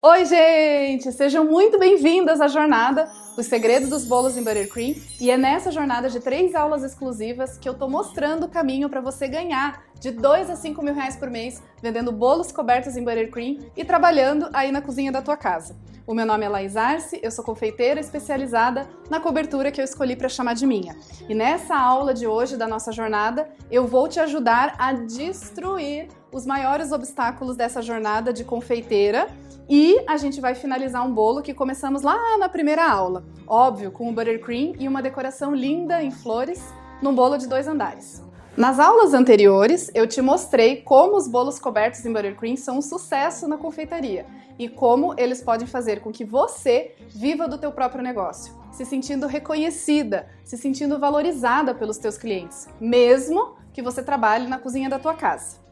Oi, gente! Sejam muito bem-vindas à jornada Os Segredos dos Bolos em Buttercream. E é nessa jornada de 3 aulas exclusivas que eu tô mostrando o caminho para você ganhar de 2 a 5 mil reais por mês vendendo bolos cobertos em Buttercream e trabalhando aí na cozinha da tua casa. O meu nome é Laís Arce, eu sou confeiteira especializada na cobertura que eu escolhi para chamar de minha. E nessa aula de hoje da nossa jornada, eu vou te ajudar a destruir os maiores obstáculos dessa jornada de confeiteira. E a gente vai finalizar um bolo que começamos lá na primeira aula. Óbvio, com o buttercream e uma decoração linda em flores, num bolo de 2 andares. Nas aulas anteriores, eu te mostrei como os bolos cobertos em buttercream são um sucesso na confeitaria e como eles podem fazer com que você viva do teu próprio negócio, se sentindo reconhecida, se sentindo valorizada pelos teus clientes, mesmo que você trabalhe na cozinha da tua casa.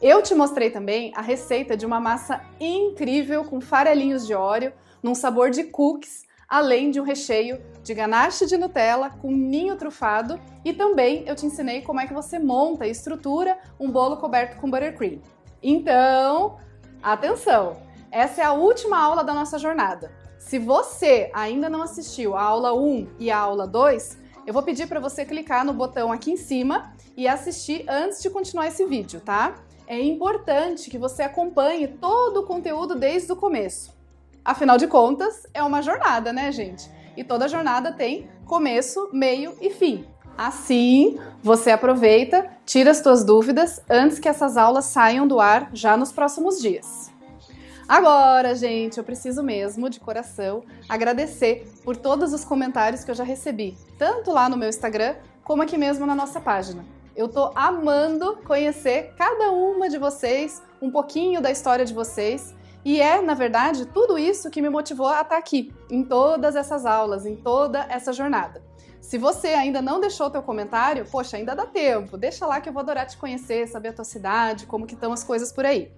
Eu te mostrei também a receita de uma massa incrível com farelinhos de Oreo, num sabor de cookies, além de um recheio de ganache de Nutella com ninho trufado, e também eu te ensinei como é que você monta e estrutura um bolo coberto com buttercream. Então, atenção! Essa é a última aula da nossa jornada. Se você ainda não assistiu a aula 1 e a aula 2, eu vou pedir para você clicar no botão aqui em cima e assistir antes de continuar esse vídeo, tá? É importante que você acompanhe todo o conteúdo desde o começo. Afinal de contas, é uma jornada, né, gente? E toda jornada tem começo, meio e fim. Assim, você aproveita, tira as suas dúvidas antes que essas aulas saiam do ar já nos próximos dias. Agora, gente, eu preciso mesmo, de coração, agradecer por todos os comentários que eu já recebi, tanto lá no meu Instagram, como aqui mesmo na nossa página. Eu tô amando conhecer cada uma de vocês, um pouquinho da história de vocês, e é, na verdade, tudo isso que me motivou a estar aqui, em todas essas aulas, em toda essa jornada. Se você ainda não deixou teu comentário, poxa, ainda dá tempo, deixa lá que eu vou adorar te conhecer, saber a tua cidade, como que estão as coisas por aí.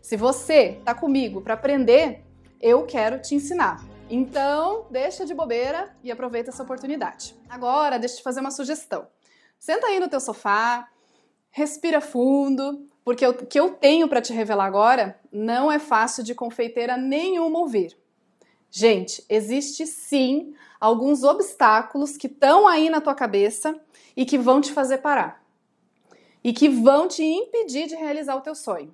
Se você tá comigo para aprender, eu quero te ensinar. Então, deixa de bobeira e aproveita essa oportunidade. Agora, deixa eu te fazer uma sugestão. Senta aí no teu sofá, respira fundo, porque o que eu tenho para te revelar agora não é fácil de confeiteira nenhuma ouvir. Gente, existe sim alguns obstáculos que estão aí na tua cabeça e que vão te fazer parar. E que vão te impedir de realizar o teu sonho.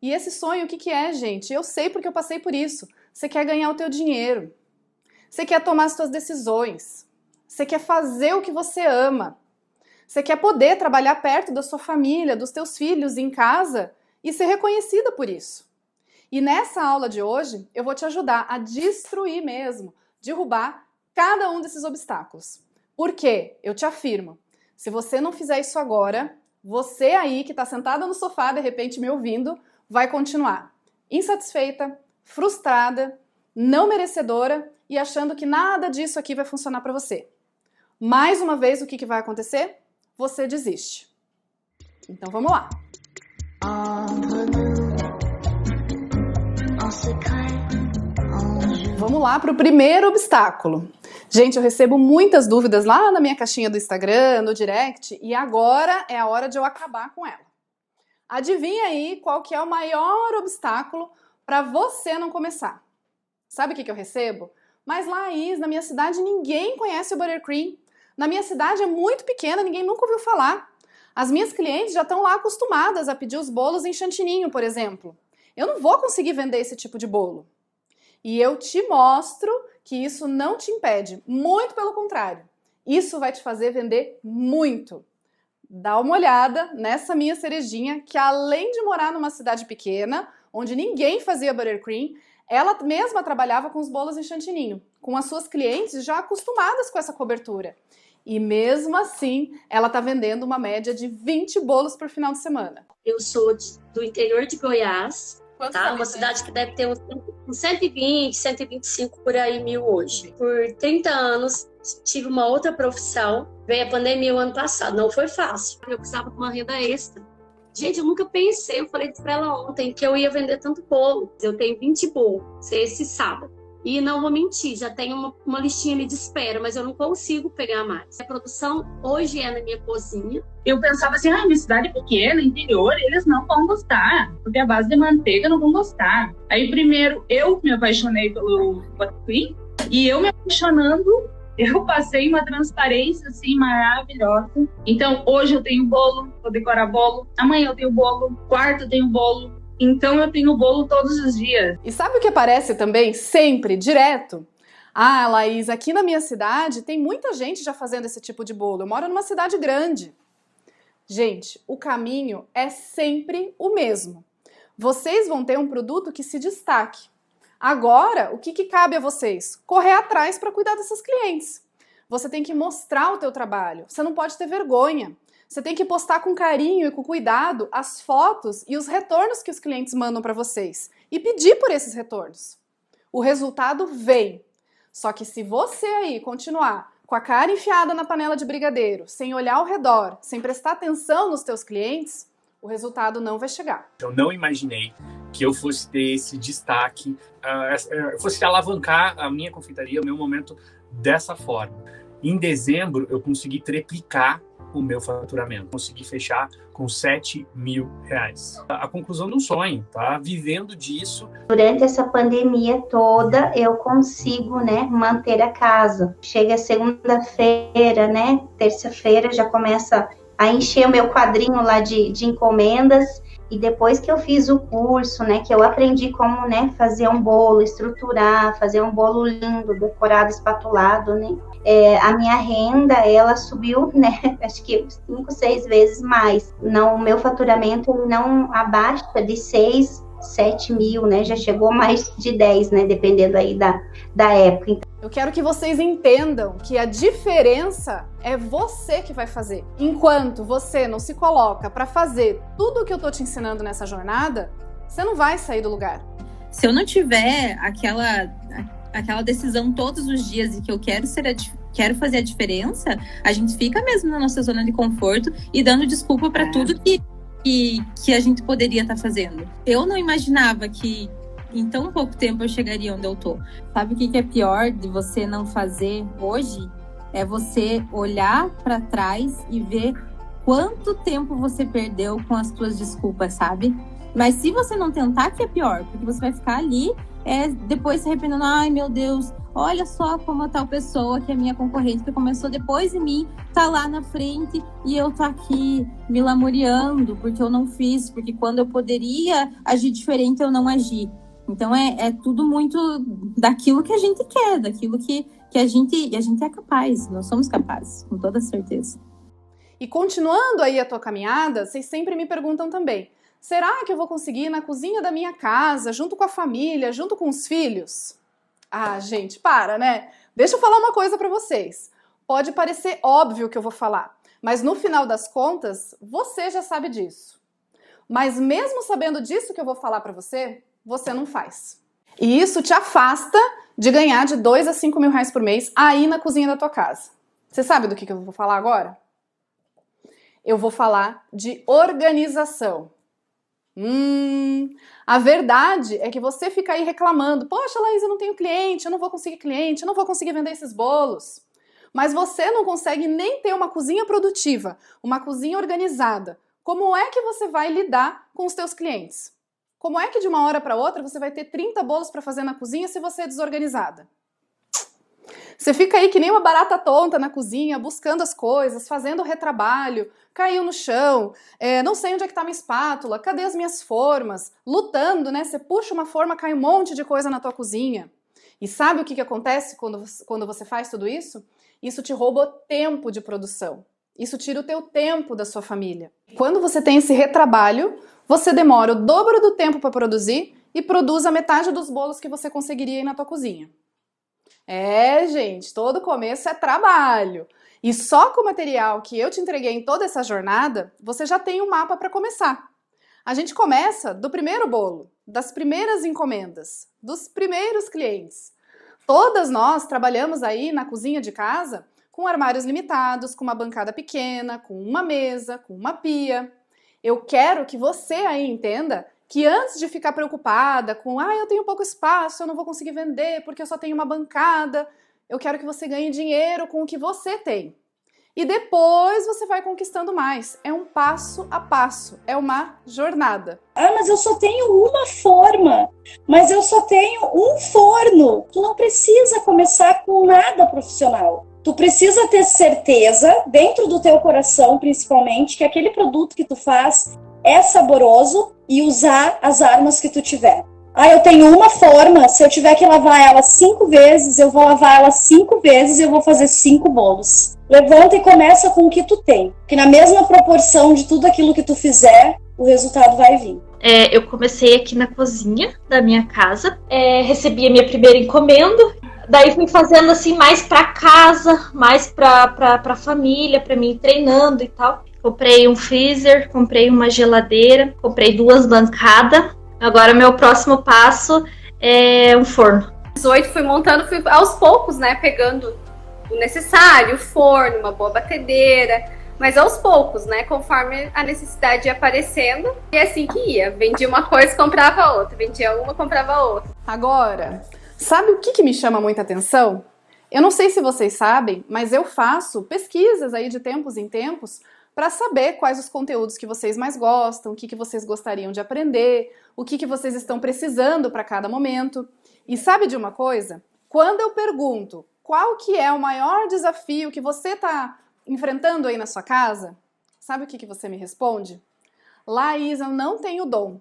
E esse sonho, o que é, gente? Eu sei porque eu passei por isso. Você quer ganhar o teu dinheiro. Você quer tomar as tuas decisões. Você quer fazer o que você ama. Você quer poder trabalhar perto da sua família, dos teus filhos em casa e ser reconhecida por isso. E nessa aula de hoje, eu vou te ajudar a destruir mesmo, derrubar cada um desses obstáculos. Por quê? Eu te afirmo, se você não fizer isso agora, você aí que está sentada no sofá, de repente me ouvindo, vai continuar insatisfeita, frustrada, não merecedora e achando que nada disso aqui vai funcionar para você. Mais uma vez, o que vai acontecer? Você desiste. Então vamos lá. Vamos lá para o primeiro obstáculo. Gente, eu recebo muitas dúvidas lá na minha caixinha do Instagram, no direct, e agora é a hora de eu acabar com ela. Adivinha aí qual que é o maior obstáculo para você não começar? Sabe o que eu recebo? Mas Laís, na minha cidade ninguém conhece o buttercream. Na minha cidade é muito pequena, ninguém nunca ouviu falar. As minhas clientes já estão lá acostumadas a pedir os bolos em chantininho, por exemplo. Eu não vou conseguir vender esse tipo de bolo. E eu te mostro que isso não te impede, muito pelo contrário. Isso vai te fazer vender muito. Dá uma olhada nessa minha cerejinha, que além de morar numa cidade pequena, onde ninguém fazia buttercream, ela mesma trabalhava com os bolos em chantininho, com as suas clientes já acostumadas com essa cobertura. E mesmo assim, ela está vendendo uma média de 20 bolos por final de semana. Eu sou do interior de Goiás, tá? Uma cidade que deve ter uns 120, 125 por aí mil hoje. Por 30 anos, tive uma outra profissão. Veio a pandemia o ano passado, não foi fácil. Eu precisava de uma renda extra. Gente, eu nunca pensei, eu falei isso pra ela ontem, que eu ia vender tanto bolo. Eu tenho 20 bolos, esse sábado. E não vou mentir, já tenho uma listinha ali de espera, mas eu não consigo pegar mais. A produção hoje é na minha cozinha. Eu pensava assim, minha cidade é pequena, interior, eles não vão gostar, porque a base de manteiga não vão gostar. Aí primeiro eu me apaixonei pelo buttercream, e eu me apaixonando, eu passei uma transparência assim maravilhosa. Então hoje eu tenho bolo, vou decorar bolo, amanhã eu tenho bolo, quarta eu tenho bolo. Então eu tenho bolo todos os dias. E sabe o que aparece também, sempre, direto? Ah, Laís, aqui na minha cidade tem muita gente já fazendo esse tipo de bolo. Eu moro numa cidade grande. Gente, o caminho é sempre o mesmo. Vocês vão ter um produto que se destaque. Agora, o que cabe a vocês? Correr atrás para cuidar desses clientes. Você tem que mostrar o teu trabalho. Você não pode ter vergonha. Você tem que postar com carinho e com cuidado as fotos e os retornos que os clientes mandam para vocês e pedir por esses retornos. O resultado vem. Só que se você aí continuar com a cara enfiada na panela de brigadeiro, sem olhar ao redor, sem prestar atenção nos teus clientes, o resultado não vai chegar. Eu não imaginei que eu fosse ter esse destaque, fosse alavancar a minha confeitaria, o meu momento dessa forma. Em dezembro, eu consegui triplicar o meu faturamento. Consegui fechar com R$7 mil. A conclusão de um sonho, tá? Vivendo disso. Durante essa pandemia toda, eu consigo, manter a casa. Chega segunda-feira, terça-feira, já começa a encher o meu quadrinho lá de encomendas. E depois que eu fiz o curso, que eu aprendi como, fazer um bolo, estruturar, fazer um bolo lindo, decorado, espatulado, a minha renda, ela subiu, acho que 5, 6 vezes mais. Não, o meu faturamento, ele não abaixa de 6, 7 mil, já chegou mais de 10, dependendo aí da época. Eu quero que vocês entendam que a diferença é você que vai fazer. Enquanto você não se coloca para fazer tudo o que eu tô te ensinando nessa jornada, você não vai sair do lugar. Se eu não tiver aquela decisão todos os dias de que eu quero fazer a diferença, a gente fica mesmo na nossa zona de conforto e dando desculpa para tudo que a gente poderia estar fazendo. Eu não imaginava que em tão pouco tempo eu chegaria onde eu tô. Sabe o que é pior de você não fazer hoje? É você olhar para trás e ver quanto tempo você perdeu com as suas desculpas, sabe? Mas se você não tentar, que é pior, porque você vai ficar ali, depois se arrependendo, ai meu Deus, olha só como a tal pessoa, que é minha concorrente, que começou depois de mim, tá lá na frente e eu tô aqui me lamuriando, porque eu não fiz, porque quando eu poderia agir diferente, eu não agi. Então é tudo muito daquilo que a gente quer, daquilo que a gente é capaz, nós somos capazes, com toda certeza. E continuando aí a tua caminhada, vocês sempre me perguntam também, será que eu vou conseguir ir na cozinha da minha casa, junto com a família, junto com os filhos? Ah, gente, para, né? Deixa eu falar uma coisa pra vocês. Pode parecer óbvio o que eu vou falar, mas no final das contas, você já sabe disso. Mas mesmo sabendo disso que eu vou falar pra você, você não faz. E isso te afasta de ganhar de R$2 a R$5 mil por mês aí na cozinha da tua casa. Você sabe do que eu vou falar agora? Eu vou falar de organização. A verdade é que você fica aí reclamando, poxa, Laís, eu não tenho cliente, eu não vou conseguir cliente, eu não vou conseguir vender esses bolos. Mas você não consegue nem ter uma cozinha produtiva, uma cozinha organizada. Como é que você vai lidar com os teus clientes? Como é que de uma hora para outra você vai ter 30 bolos para fazer na cozinha se você é desorganizada? Você fica aí que nem uma barata tonta na cozinha, buscando as coisas, fazendo retrabalho, caiu no chão, não sei onde é que tá minha espátula, cadê as minhas formas? Lutando, Você puxa uma forma, cai um monte de coisa na tua cozinha. E sabe o que acontece quando você faz tudo isso? Isso te rouba tempo de produção. Isso tira o teu tempo da sua família. Quando você tem esse retrabalho, você demora o dobro do tempo para produzir e produz a metade dos bolos que você conseguiria ir na tua cozinha. Gente, todo começo é trabalho. E só com o material que eu te entreguei em toda essa jornada, você já tem um mapa para começar. A gente começa do primeiro bolo, das primeiras encomendas, dos primeiros clientes. Todas nós trabalhamos aí na cozinha de casa com armários limitados, com uma bancada pequena, com uma mesa, com uma pia. Eu quero que você aí entenda que antes de ficar preocupada com eu tenho pouco espaço, eu não vou conseguir vender porque eu só tenho uma bancada, eu quero que você ganhe dinheiro com o que você tem. E depois você vai conquistando mais. É um passo a passo, é uma jornada. Mas eu só tenho uma forma, mas eu só tenho um forno. Tu não precisa começar com nada profissional. Tu precisa ter certeza, dentro do teu coração principalmente, que aquele produto que tu faz é saboroso e usar as armas que tu tiver. Eu tenho uma forma, se eu tiver que lavar ela 5 vezes, eu vou lavar ela 5 vezes e eu vou fazer 5 bolos. Levanta e começa com o que tu tem, que na mesma proporção de tudo aquilo que tu fizer, o resultado vai vir. Eu comecei aqui na cozinha da minha casa, recebi a minha primeira encomenda, daí fui fazendo assim mais para casa, mais para família, para mim ir treinando e tal. Comprei um freezer, comprei uma geladeira, comprei 2 bancadas. Agora meu próximo passo é um forno. 18 fui montando, fui aos poucos, né, pegando o necessário, o forno, uma boa batedeira, mas aos poucos, né, conforme a necessidade ia aparecendo, e assim que ia. Vendia uma coisa, comprava outra, vendia uma, comprava outra. Agora, sabe o que me chama muita atenção? Eu não sei se vocês sabem, mas eu faço pesquisas aí de tempos em tempos para saber quais os conteúdos que vocês mais gostam, o que vocês gostariam de aprender, o que vocês estão precisando para cada momento. E sabe de uma coisa? Quando eu pergunto qual que é o maior desafio que você está enfrentando aí na sua casa, sabe o que você me responde? Laís, eu não tenho dom.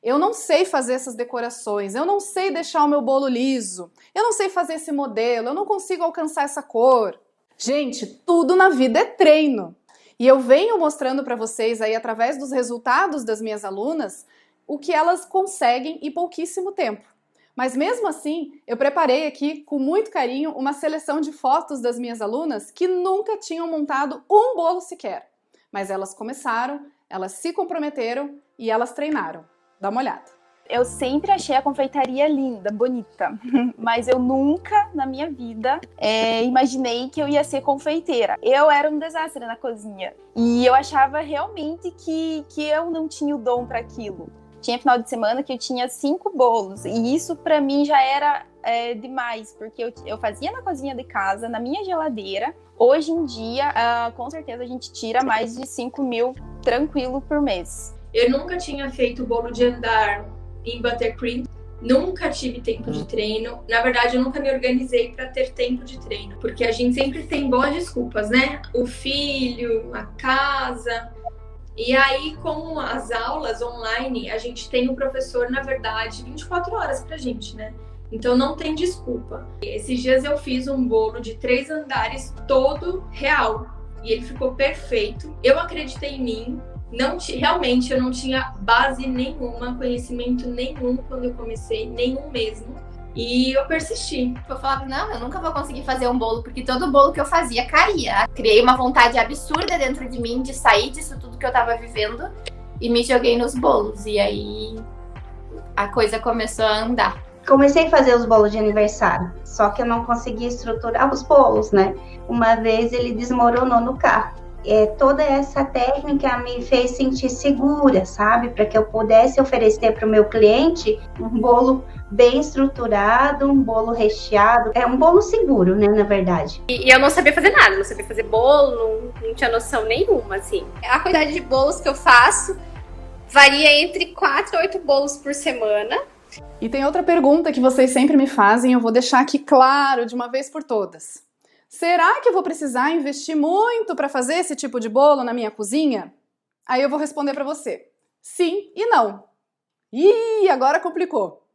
Eu não sei fazer essas decorações, eu não sei deixar o meu bolo liso, eu não sei fazer esse modelo, eu não consigo alcançar essa cor. Gente, tudo na vida é treino. E eu venho mostrando para vocês aí, através dos resultados das minhas alunas, o que elas conseguem em pouquíssimo tempo. Mas mesmo assim, eu preparei aqui, com muito carinho, uma seleção de fotos das minhas alunas que nunca tinham montado um bolo sequer. Mas elas começaram, elas se comprometeram e elas treinaram. Dá uma olhada. Eu sempre achei a confeitaria linda, bonita, mas eu nunca na minha vida imaginei que eu ia ser confeiteira. Eu era um desastre na cozinha e eu achava realmente que eu não tinha o dom para aquilo. Tinha final de semana que eu tinha 5 bolos e isso para mim já era demais, porque eu fazia na cozinha de casa, na minha geladeira. Hoje em dia, com certeza a gente tira mais de 5 mil tranquilo por mês. Eu nunca tinha feito bolo de andar em buttercream, nunca tive tempo de treino. Na verdade, eu nunca me organizei para ter tempo de treino, porque a gente sempre tem boas desculpas, né? O filho, a casa. E aí, com as aulas online, a gente tem o professor, na verdade, 24 horas pra gente, né? Então não tem desculpa. Esses dias eu fiz um bolo de 3 andares todo real e ele ficou perfeito. Eu acreditei em mim. Realmente eu não tinha base nenhuma, conhecimento nenhum quando eu comecei, nenhum mesmo. E eu persisti. Eu falava, não, eu nunca vou conseguir fazer um bolo, porque todo bolo que eu fazia caía. Criei uma vontade absurda dentro de mim de sair disso tudo que eu tava vivendo e me joguei nos bolos. E aí a coisa começou a andar. Comecei a fazer os bolos de aniversário, só que eu não conseguia estruturar os bolos, né? Uma vez ele desmoronou no carro. Toda essa técnica me fez sentir segura, sabe? Para que eu pudesse oferecer para o meu cliente um bolo bem estruturado, um bolo recheado. É um bolo seguro, né, na verdade. E eu não sabia fazer nada, não sabia fazer bolo, não tinha noção nenhuma, assim. A quantidade de bolos que eu faço varia entre 4 a 8 bolos por semana. E tem outra pergunta que vocês sempre me fazem, eu vou deixar aqui claro de uma vez por todas. Será que eu vou precisar investir muito para fazer esse tipo de bolo na minha cozinha? Aí eu vou responder para você. Sim e não. Ih, agora complicou.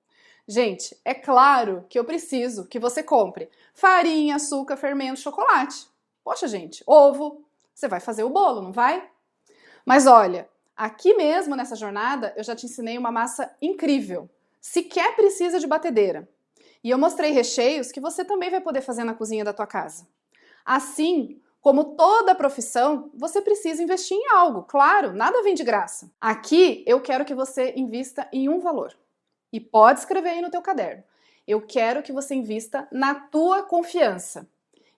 Gente, é claro que eu preciso que você compre farinha, açúcar, fermento, chocolate. Poxa, gente, ovo. Você vai fazer o bolo, não vai? Mas olha, aqui mesmo nessa jornada eu já te ensinei uma massa incrível. Sequer precisa de batedeira. E eu mostrei recheios que você também vai poder fazer na cozinha da tua casa. Assim, como toda profissão, você precisa investir em algo. Claro, nada vem de graça. Aqui eu quero que você invista em um valor. E pode escrever aí no teu caderno. Eu quero que você invista na tua confiança.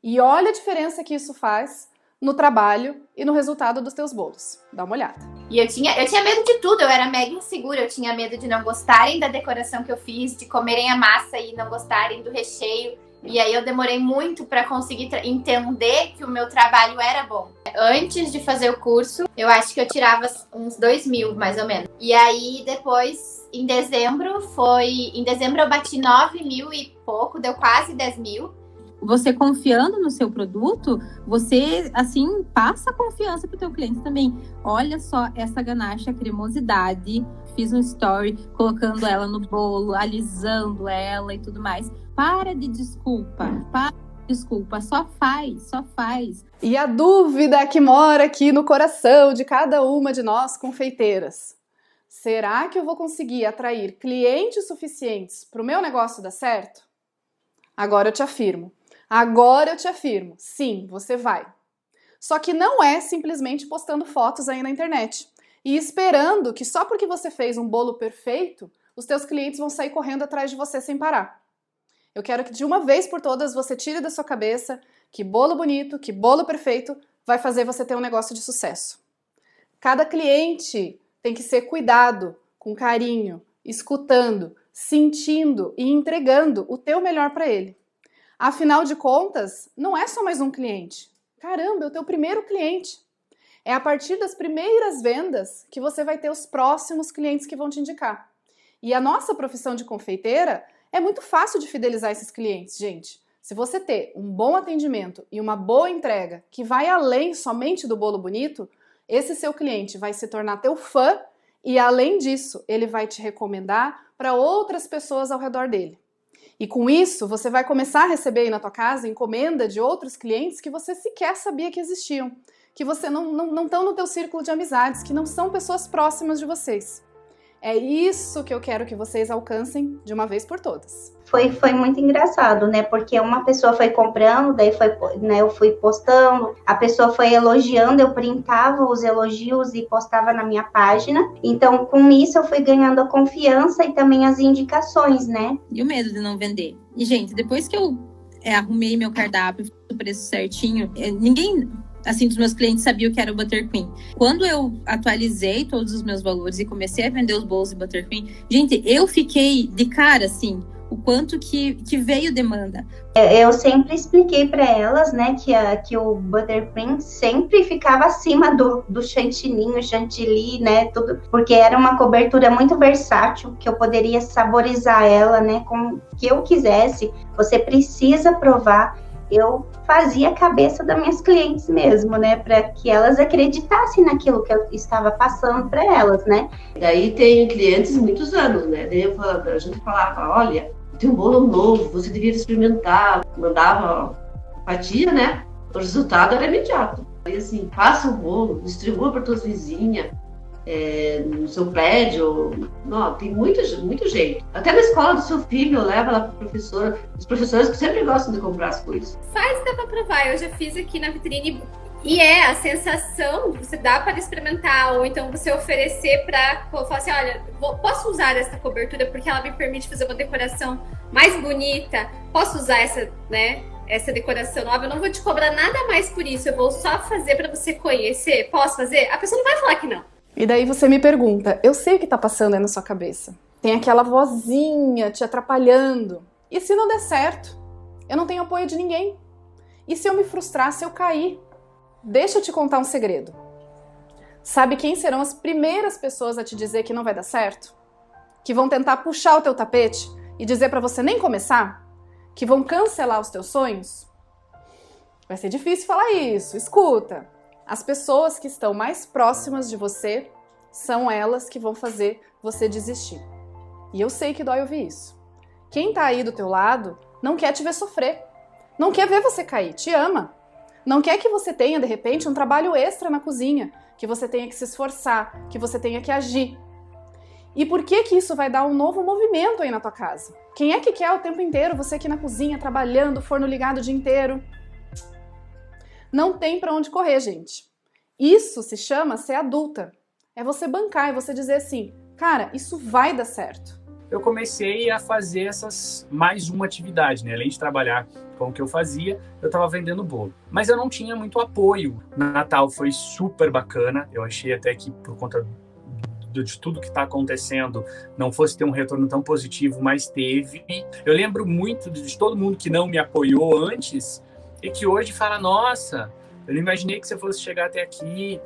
E olha a diferença que isso faz no trabalho e no resultado dos teus bolos. Dá uma olhada. E eu tinha medo de tudo, eu era mega insegura, eu tinha medo de não gostarem da decoração que eu fiz, de comerem a massa e não gostarem do recheio. E aí eu demorei muito para conseguir entender que o meu trabalho era bom. Antes de fazer o curso, eu acho que eu tirava uns 2.000, mais ou menos. E aí depois, em dezembro eu bati 9.000 e pouco, deu quase 10.000. Você confiando no seu produto, você, assim, passa a confiança pro teu cliente também. Olha só essa ganache, a cremosidade. Fiz um story colocando ela no bolo, alisando ela e tudo mais. Para de desculpa. Só faz. E a dúvida que mora aqui no coração de cada uma de nós confeiteiras. Será que eu vou conseguir atrair clientes suficientes para o meu negócio dar certo? Agora eu te afirmo, sim, você vai. Só que não é simplesmente postando fotos aí na internet e esperando que só porque você fez um bolo perfeito, os teus clientes vão sair correndo atrás de você sem parar. Eu quero que de uma vez por todas você tire da sua cabeça que bolo bonito, que bolo perfeito vai fazer você ter um negócio de sucesso. Cada cliente tem que ser cuidado, com carinho, escutando, sentindo e entregando o teu melhor para ele. Afinal de contas, não é só mais um cliente. Caramba, é o teu primeiro cliente. É a partir das primeiras vendas que você vai ter os próximos clientes que vão te indicar. E a nossa profissão de confeiteira é muito fácil de fidelizar esses clientes, gente. Se você ter um bom atendimento e uma boa entrega que vai além somente do bolo bonito, esse seu cliente vai se tornar teu fã e, além disso, ele vai te recomendar para outras pessoas ao redor dele. E com isso, você vai começar a receber aí na tua casa encomenda de outros clientes que você sequer sabia que existiam, que você não estão no teu círculo de amizades, que não são pessoas próximas de vocês. É isso que eu quero que vocês alcancem de uma vez por todas. Foi muito engraçado, né? Porque uma pessoa foi comprando, daí eu fui postando, a pessoa foi elogiando, eu printava os elogios e postava na minha página. Então, com isso, eu fui ganhando a confiança e também as indicações, né? E o medo de não vender. E, gente, depois que eu arrumei meu cardápio, fiz o preço certinho, ninguém... assim, dos meus clientes sabia o que era o Buttercream. Quando eu atualizei todos os meus valores e comecei a vender os bolos de Buttercream, gente, eu fiquei de cara, assim, o quanto que veio demanda. Eu sempre expliquei para elas, né, que o Buttercream sempre ficava acima do chantilly, né, tudo, porque era uma cobertura muito versátil, que eu poderia saborizar ela, né, como que eu quisesse. Você precisa provar. Eu fazia a cabeça das minhas clientes mesmo, né, para que elas acreditassem naquilo que eu estava passando para elas, né. Daí tem clientes muitos anos, né, daí a gente falava, olha, tem um bolo novo, você devia experimentar, mandava fatia, né, o resultado era imediato. E assim, faça o bolo, distribua para tuas vizinhas, no seu prédio, não, tem muito jeito. Até na escola do seu filho, leva lá para professora, os professores que sempre gostam de comprar as coisas. Faz, dá para provar, eu já fiz aqui na vitrine e a sensação de você dá para experimentar, ou então você oferecer para falar assim, olha, posso usar essa cobertura porque ela me permite fazer uma decoração mais bonita, posso usar essa decoração nova, eu não vou te cobrar nada mais por isso, eu vou só fazer para você conhecer, posso fazer? A pessoa não vai falar que não. E daí você me pergunta, eu sei o que tá passando aí na sua cabeça. Tem aquela vozinha te atrapalhando. E se não der certo? Eu não tenho apoio de ninguém. E se eu me frustrar, se eu cair? Deixa eu te contar um segredo. Sabe quem serão as primeiras pessoas a te dizer que não vai dar certo? Que vão tentar puxar o teu tapete e dizer pra você nem começar? Que vão cancelar os teus sonhos? Vai ser difícil falar isso, escuta. As pessoas que estão mais próximas de você são elas que vão fazer você desistir. E eu sei que dói ouvir isso. Quem tá aí do teu lado não quer te ver sofrer. Não quer ver você cair, te ama. Não quer que você tenha, de repente, um trabalho extra na cozinha, que você tenha que se esforçar, que você tenha que agir. E por que isso vai dar um novo movimento aí na tua casa? Quem é que quer o tempo inteiro você aqui na cozinha, trabalhando, forno ligado o dia inteiro? Não tem pra onde correr, gente. Isso se chama ser adulta. É você bancar, é você dizer assim, cara, isso vai dar certo. Eu comecei a fazer mais uma atividade, né? Além de trabalhar pão que eu fazia, eu estava vendendo bolo. Mas eu não tinha muito apoio. Natal foi super bacana, eu achei até que por conta de tudo que está acontecendo, não fosse ter um retorno tão positivo, mas teve. Eu lembro muito de todo mundo que não me apoiou antes e que hoje fala, nossa, eu não imaginei que você fosse chegar até aqui.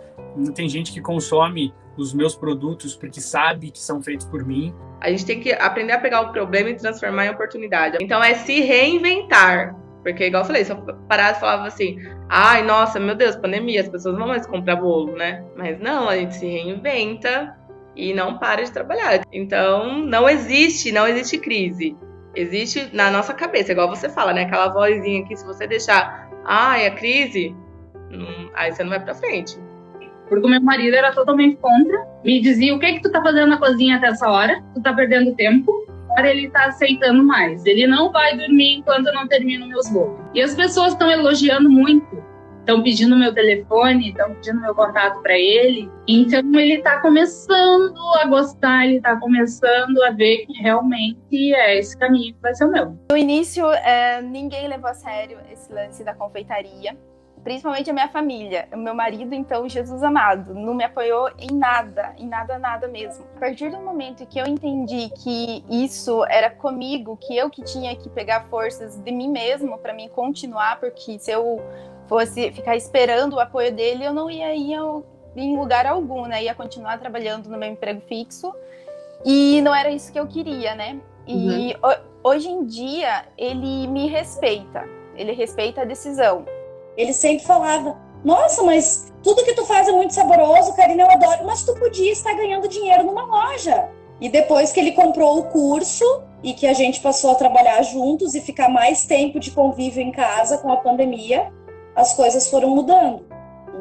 Tem gente que consome os meus produtos porque sabe que são feitos por mim. A gente tem que aprender a pegar o problema e transformar em oportunidade. Então é se reinventar. Porque, igual eu falei, se eu parasse e falava assim, ai, nossa, meu Deus, pandemia, as pessoas não vão mais comprar bolo, né? Mas não, a gente se reinventa e não para de trabalhar. Então, não existe crise. Existe na nossa cabeça, igual você fala, né? Aquela vozinha que se você deixar, ai, a crise, aí você não vai pra frente. Porque o meu marido era totalmente contra. Me dizia, o que tu tá fazendo na cozinha até essa hora? Tu tá perdendo tempo. Agora ele tá aceitando mais. Ele não vai dormir enquanto eu não termino meus bolos. E as pessoas estão elogiando muito. Estão pedindo meu telefone, estão pedindo meu contato para ele. Então ele tá começando a gostar, ele tá começando a ver que realmente é esse caminho que vai ser o meu. No início, ninguém levou a sério esse lance da confeitaria. Principalmente a minha família. O meu marido, então, Jesus amado, não me apoiou em nada mesmo. A partir do momento que eu entendi que isso era comigo, que eu que tinha que pegar forças de mim mesmo para mim continuar, porque se eu fosse ficar esperando o apoio dele, eu não ia ir em lugar algum, né? Ia continuar trabalhando no meu emprego fixo e não era isso que eu queria, né? E hoje em dia, ele me respeita. Ele respeita a decisão. Ele sempre falava, nossa, mas tudo que tu faz é muito saboroso, Karina, eu adoro, mas tu podia estar ganhando dinheiro numa loja. E depois que ele comprou o curso e que a gente passou a trabalhar juntos e ficar mais tempo de convívio em casa com a pandemia, as coisas foram mudando.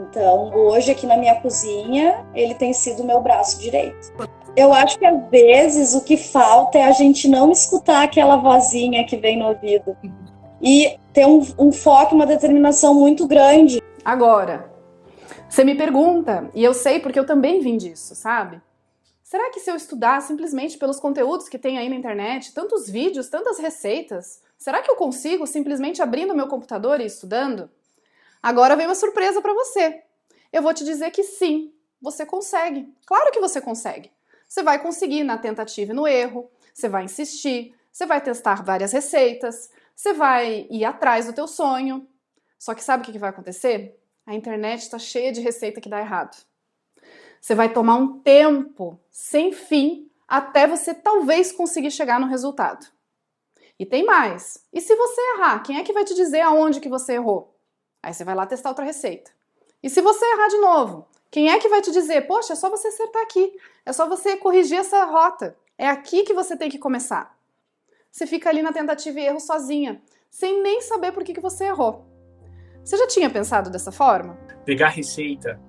Então, hoje aqui na minha cozinha, ele tem sido o meu braço direito. Eu acho que às vezes o que falta é a gente não escutar aquela vozinha que vem no ouvido. E ter um foco, uma determinação muito grande. Agora, você me pergunta, e eu sei porque eu também vim disso, sabe? Será que se eu estudar simplesmente pelos conteúdos que tem aí na internet, tantos vídeos, tantas receitas, será que eu consigo simplesmente abrindo meu computador e estudando? Agora vem uma surpresa para você. Eu vou te dizer que sim, você consegue. Claro que você consegue. Você vai conseguir na tentativa e no erro, você vai insistir, você vai testar várias receitas, você vai ir atrás do teu sonho. Só que sabe o que vai acontecer? A internet está cheia de receita que dá errado. Você vai tomar um tempo sem fim até você talvez conseguir chegar no resultado. E tem mais. E se você errar, quem é que vai te dizer aonde que você errou? Aí você vai lá testar outra receita. E se você errar de novo, quem é que vai te dizer, poxa, é só você acertar aqui, é só você corrigir essa rota, é aqui que você tem que começar. Você fica ali na tentativa e erro sozinha, sem nem saber por que você errou. Você já tinha pensado dessa forma? Pegar receita,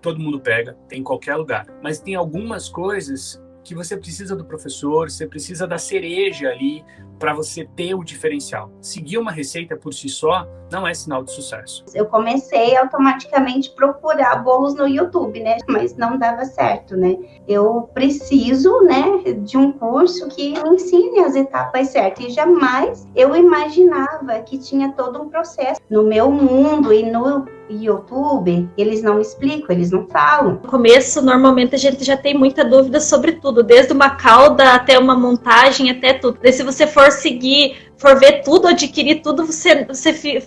todo mundo pega, tem em qualquer lugar. Mas tem algumas coisas que você precisa do professor, você precisa da cereja ali para você ter o diferencial. Seguir uma receita por si só não é sinal de sucesso. Eu comecei automaticamente procurar bolos no YouTube, né? Mas não dava certo, né? Eu preciso, né, de um curso que me ensine as etapas certas. E jamais eu imaginava que tinha todo um processo. No meu mundo e no YouTube, eles não explicam, eles não falam. No começo, normalmente, a gente já tem muita dúvida sobre tudo, desde uma calda até uma montagem, até tudo. Daí, se você for seguir, for ver tudo, adquirir tudo, você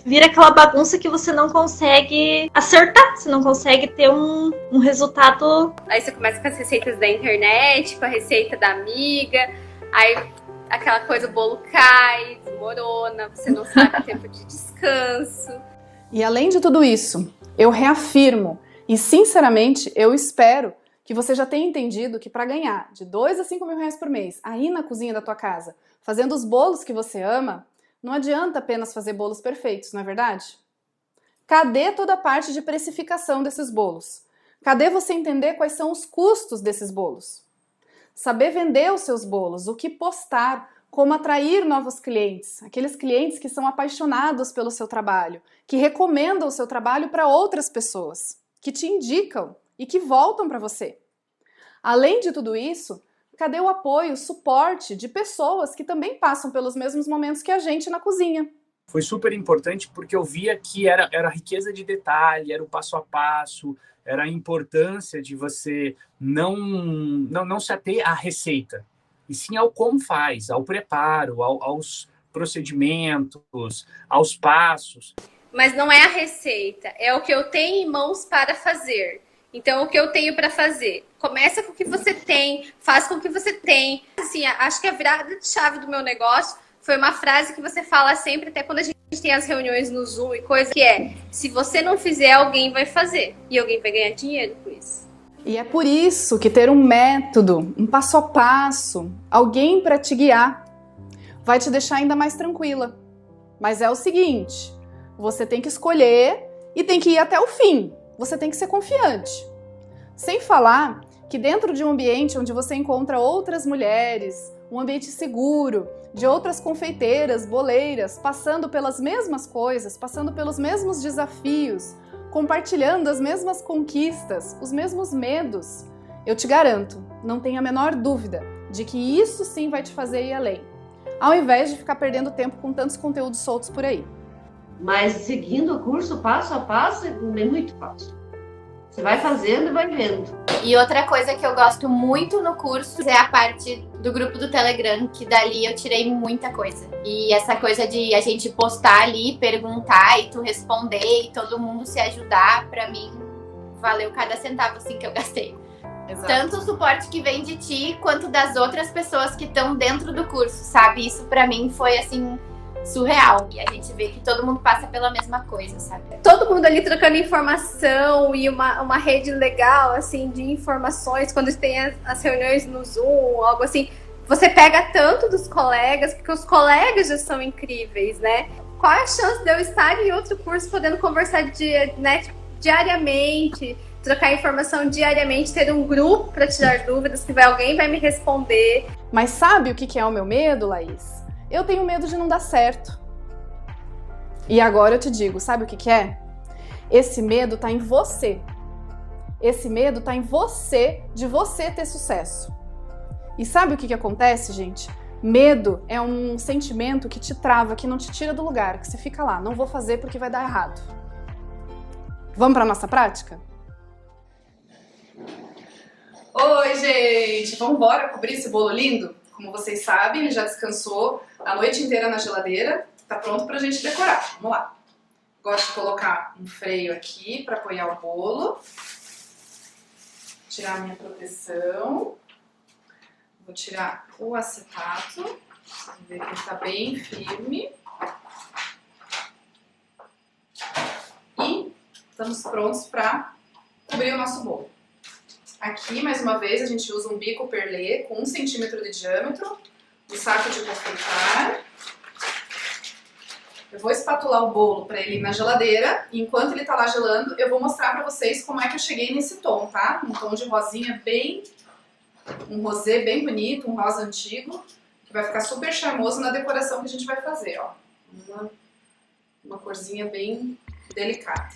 vira aquela bagunça que você não consegue acertar, você não consegue ter um resultado. Aí você começa com as receitas da internet, com a receita da amiga, aí aquela coisa, o bolo cai, desmorona, você não sabe o tempo de descanso. E além de tudo isso, eu reafirmo e sinceramente eu espero que você já tenha entendido que para ganhar de 2 a 5 mil reais por mês aí na cozinha da tua casa, fazendo os bolos que você ama, não adianta apenas fazer bolos perfeitos, não é verdade? Cadê toda a parte de precificação desses bolos? Cadê você entender quais são os custos desses bolos? Saber vender os seus bolos, o que postar, como atrair novos clientes, aqueles clientes que são apaixonados pelo seu trabalho, que recomendam o seu trabalho para outras pessoas, que te indicam e que voltam para você. Além de tudo isso, cadê o apoio, o suporte de pessoas que também passam pelos mesmos momentos que a gente na cozinha? foi super importante porque eu via que era a riqueza de detalhe, era o passo a passo, era a importância de você não se ater à receita, e sim ao como faz, ao preparo, aos procedimentos, aos passos. Mas não é a receita, é o que eu tenho em mãos para fazer. Então, o que eu tenho para fazer? Começa com o que você tem, faz com o que você tem. Assim, acho que a virada de chave do meu negócio foi uma frase que você fala sempre, até quando a gente tem as reuniões no Zoom e coisa, que é: se você não fizer, alguém vai fazer. E alguém vai ganhar dinheiro com isso. E é por isso que ter um método, um passo a passo, alguém para te guiar, vai te deixar ainda mais tranquila. Mas é o seguinte, você tem que escolher e tem que ir até o fim. Você tem que ser confiante. Sem falar que dentro de um ambiente onde você encontra outras mulheres, um ambiente seguro, de outras confeiteiras, boleiras, passando pelas mesmas coisas, passando pelos mesmos desafios, compartilhando as mesmas conquistas, os mesmos medos, eu te garanto, não tenha a menor dúvida de que isso sim vai te fazer ir além, ao invés de ficar perdendo tempo com tantos conteúdos soltos por aí. Mas seguindo o curso passo a passo é muito fácil. Você vai fazendo e vai vendo. E outra coisa que eu gosto muito no curso é a parte do grupo do Telegram, que dali eu tirei muita coisa. E essa coisa de a gente postar ali, perguntar e tu responder e todo mundo se ajudar, pra mim valeu cada centavo assim que eu gastei. Exato. Tanto o suporte que vem de ti, quanto das outras pessoas que estão dentro do curso, sabe? Isso pra mim foi assim surreal. E a gente vê que todo mundo passa pela mesma coisa, sabe? Todo mundo ali trocando informação e uma rede legal, assim, de informações. Quando tem as reuniões no Zoom, algo assim, você pega tanto dos colegas, porque os colegas já são incríveis, né? Qual é a chance de eu estar em outro curso podendo conversar diariamente, trocar informação diariamente, ter um grupo para tirar dúvidas, que alguém vai me responder. Mas sabe o que é o meu medo, Laís? Eu tenho medo de não dar certo. E agora eu te digo, sabe o que é? Esse medo tá em você. Esse medo tá em você, de você ter sucesso. E sabe o que acontece, gente? Medo é um sentimento que te trava, que não te tira do lugar, que você fica lá, não vou fazer porque vai dar errado. Vamos para nossa prática? Oi, gente! Vamos embora cobrir esse bolo lindo? Como vocês sabem, ele já descansou a noite inteira na geladeira, tá pronto pra gente decorar. Vamos lá. Gosto de colocar um freio aqui para apoiar o bolo. Tirar a minha proteção. Vou tirar o acetato. Você vê que ele tá bem firme. E estamos prontos para cobrir o nosso bolo. Aqui, mais uma vez, a gente usa um bico perlê com 1 centímetro de diâmetro, um saco de confeitar. Eu vou espatular o bolo para ele ir na geladeira, e enquanto ele tá lá gelando, eu vou mostrar para vocês como é que eu cheguei nesse tom, tá? Um tom de rosinha um rosé bem bonito, um rosa antigo, que vai ficar super charmoso na decoração que a gente vai fazer, ó. Uma corzinha bem delicada.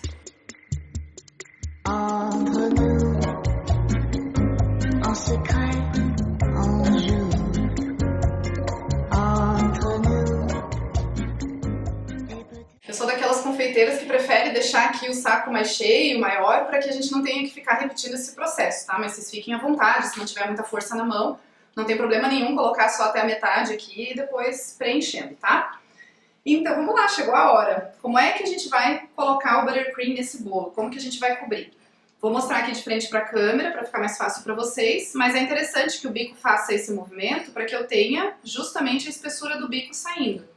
Eu sou daquelas confeiteiras que preferem deixar aqui o saco mais cheio, maior, para que a gente não tenha que ficar repetindo esse processo, tá? Mas vocês fiquem à vontade, se não tiver muita força na mão, não tem problema nenhum colocar só até a metade aqui e depois preenchendo, tá? Então vamos lá, chegou a hora. Como é que a gente vai colocar o buttercream nesse bolo? Como que a gente vai cobrir? Vou mostrar aqui de frente para a câmera para ficar mais fácil para vocês, mas é interessante que o bico faça esse movimento para que eu tenha justamente a espessura do bico saindo.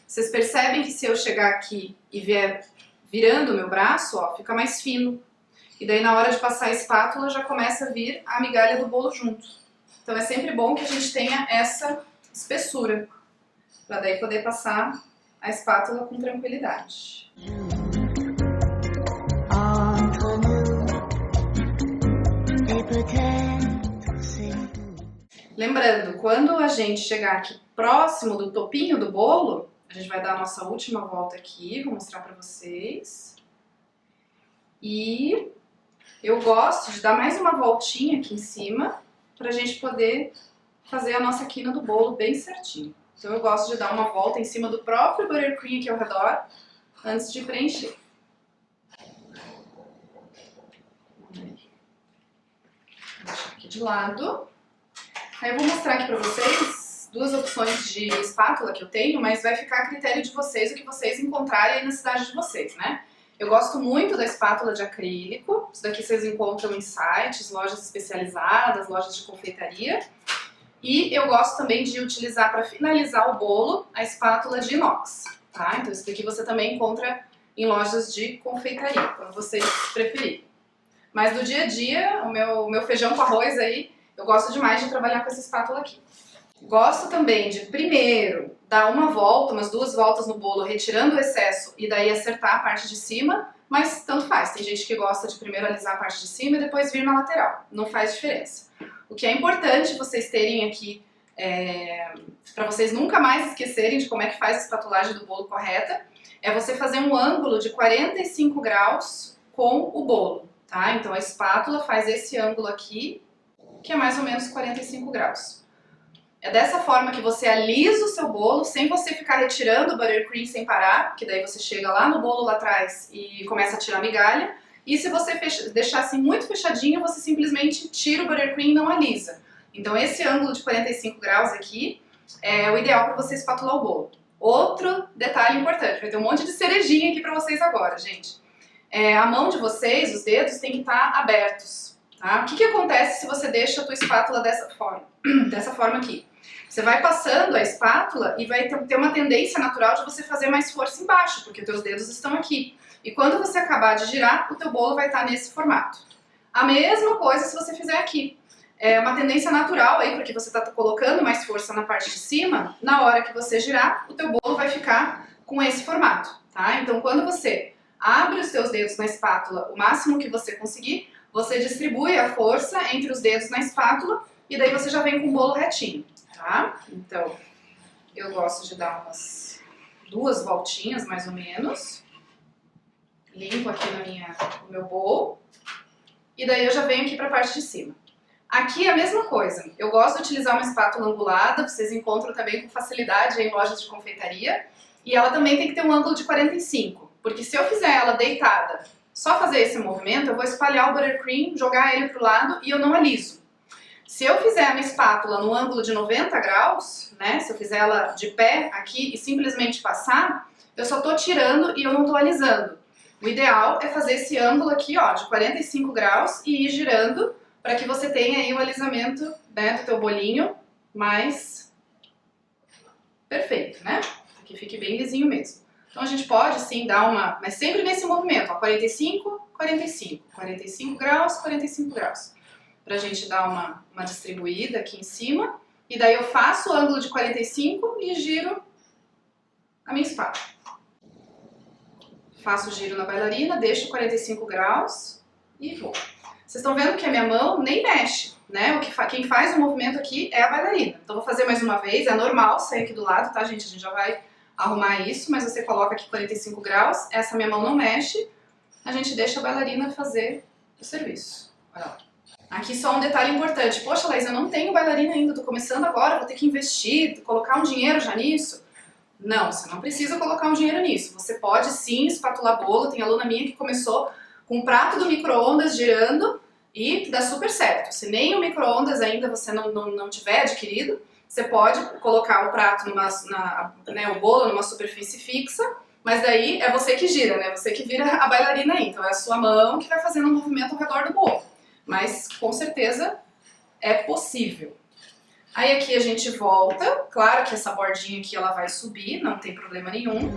Vocês percebem que se eu chegar aqui e vier virando o meu braço, ó, fica mais fino. E daí na hora de passar a espátula já começa a vir a migalha do bolo junto. Então é sempre bom que a gente tenha essa espessura, para daí poder passar a espátula com tranquilidade. Lembrando, quando a gente chegar aqui próximo do topinho do bolo, a gente vai dar a nossa última volta aqui, vou mostrar pra vocês. E eu gosto de dar mais uma voltinha aqui em cima, pra gente poder fazer a nossa quina do bolo bem certinho. Então eu gosto de dar uma volta em cima do próprio buttercream aqui ao redor, antes de preencher. Vou deixar aqui de lado. Aí eu vou mostrar aqui pra vocês 2 opções de espátula que eu tenho, mas vai ficar a critério de vocês o que vocês encontrarem aí na cidade de vocês, né? Eu gosto muito da espátula de acrílico. Isso daqui vocês encontram em sites, lojas especializadas, lojas de confeitaria. E eu gosto também de utilizar para finalizar o bolo a espátula de inox, tá? Então isso daqui você também encontra em lojas de confeitaria, como vocês preferirem. Mas no dia a dia, o meu feijão com arroz aí, eu gosto demais de trabalhar com essa espátula aqui. Gosto também de primeiro dar uma volta, umas 2 voltas no bolo, retirando o excesso e daí acertar a parte de cima, mas tanto faz. Tem gente que gosta de primeiro alisar a parte de cima e depois vir na lateral. Não faz diferença. O que é importante vocês terem aqui, para vocês nunca mais esquecerem de como é que faz a espatulagem do bolo correta, é você fazer um ângulo de 45 graus com o bolo, tá? Então a espátula faz esse ângulo aqui, que é mais ou menos 45 graus. É dessa forma que você alisa o seu bolo, sem você ficar retirando o buttercream sem parar, porque daí você chega lá no bolo lá atrás e começa a tirar migalha. E se você deixar assim muito fechadinho, você simplesmente tira o buttercream e não alisa. Então esse ângulo de 45 graus aqui é o ideal para você espatular o bolo. Outro detalhe importante, vai ter um monte de cerejinha aqui para vocês agora, gente. A mão de vocês, os dedos, tem que estar abertos, tá? O que acontece se você deixa a tua espátula dessa forma? Dessa forma aqui. Você vai passando a espátula e vai ter uma tendência natural de você fazer mais força embaixo, porque os teus dedos estão aqui. E quando você acabar de girar, o teu bolo vai estar nesse formato. A mesma coisa se você fizer aqui. É uma tendência natural aí, porque você está colocando mais força na parte de cima, na hora que você girar, o teu bolo vai ficar com esse formato, tá? Então quando você abre os teus dedos na espátula o máximo que você conseguir, você distribui a força entre os dedos na espátula e daí você já vem com o bolo retinho, tá? Então, eu gosto de dar umas 2 voltinhas, mais ou menos. Limpo aqui no meu bowl. E daí eu já venho aqui para a parte de cima. Aqui é a mesma coisa. Eu gosto de utilizar uma espátula angulada, vocês encontram também com facilidade em lojas de confeitaria. E ela também tem que ter um ângulo de 45, porque se eu fizer ela deitada, só fazer esse movimento, eu vou espalhar o buttercream, jogar ele pro lado e eu não aliso. Se eu fizer a minha espátula no ângulo de 90 graus, né, se eu fizer ela de pé aqui e simplesmente passar, eu só tô tirando e eu não tô alisando. O ideal é fazer esse ângulo aqui, ó, de 45 graus e ir girando para que você tenha aí o alisamento, né, do teu bolinho mais perfeito, né? Que fique bem lisinho mesmo. Então a gente pode sim dar uma, mas sempre nesse movimento, ó, 45, 45, 45 graus, 45 graus. Pra gente dar uma distribuída aqui em cima. E daí eu faço o ângulo de 45 e giro a minha espátula. Faço o giro na bailarina, deixo 45 graus e vou. Vocês estão vendo que a minha mão nem mexe, né? Quem faz o movimento aqui é a bailarina. Então vou fazer mais uma vez, é normal sair aqui do lado, tá, gente? A gente já vai arrumar isso, mas você coloca aqui 45 graus, essa minha mão não mexe, a gente deixa a bailarina fazer o serviço. Olha lá. Aqui só um detalhe importante. Poxa, Laís, eu não tenho bailarina ainda, tô começando agora, vou ter que investir, colocar um dinheiro já nisso. Não, você não precisa colocar um dinheiro nisso. Você pode sim espatular bolo. Tem aluna minha que começou com um prato do micro-ondas girando e dá super certo. Se nem o micro-ondas ainda você não tiver adquirido, você pode colocar o prato, o bolo numa superfície fixa, mas daí é você que gira, né? Você que vira a bailarina aí. Então é a sua mão que vai fazendo um movimento ao redor do bolo. Mas com certeza é possível. Aí aqui a gente volta, claro que essa bordinha aqui ela vai subir, não tem problema nenhum.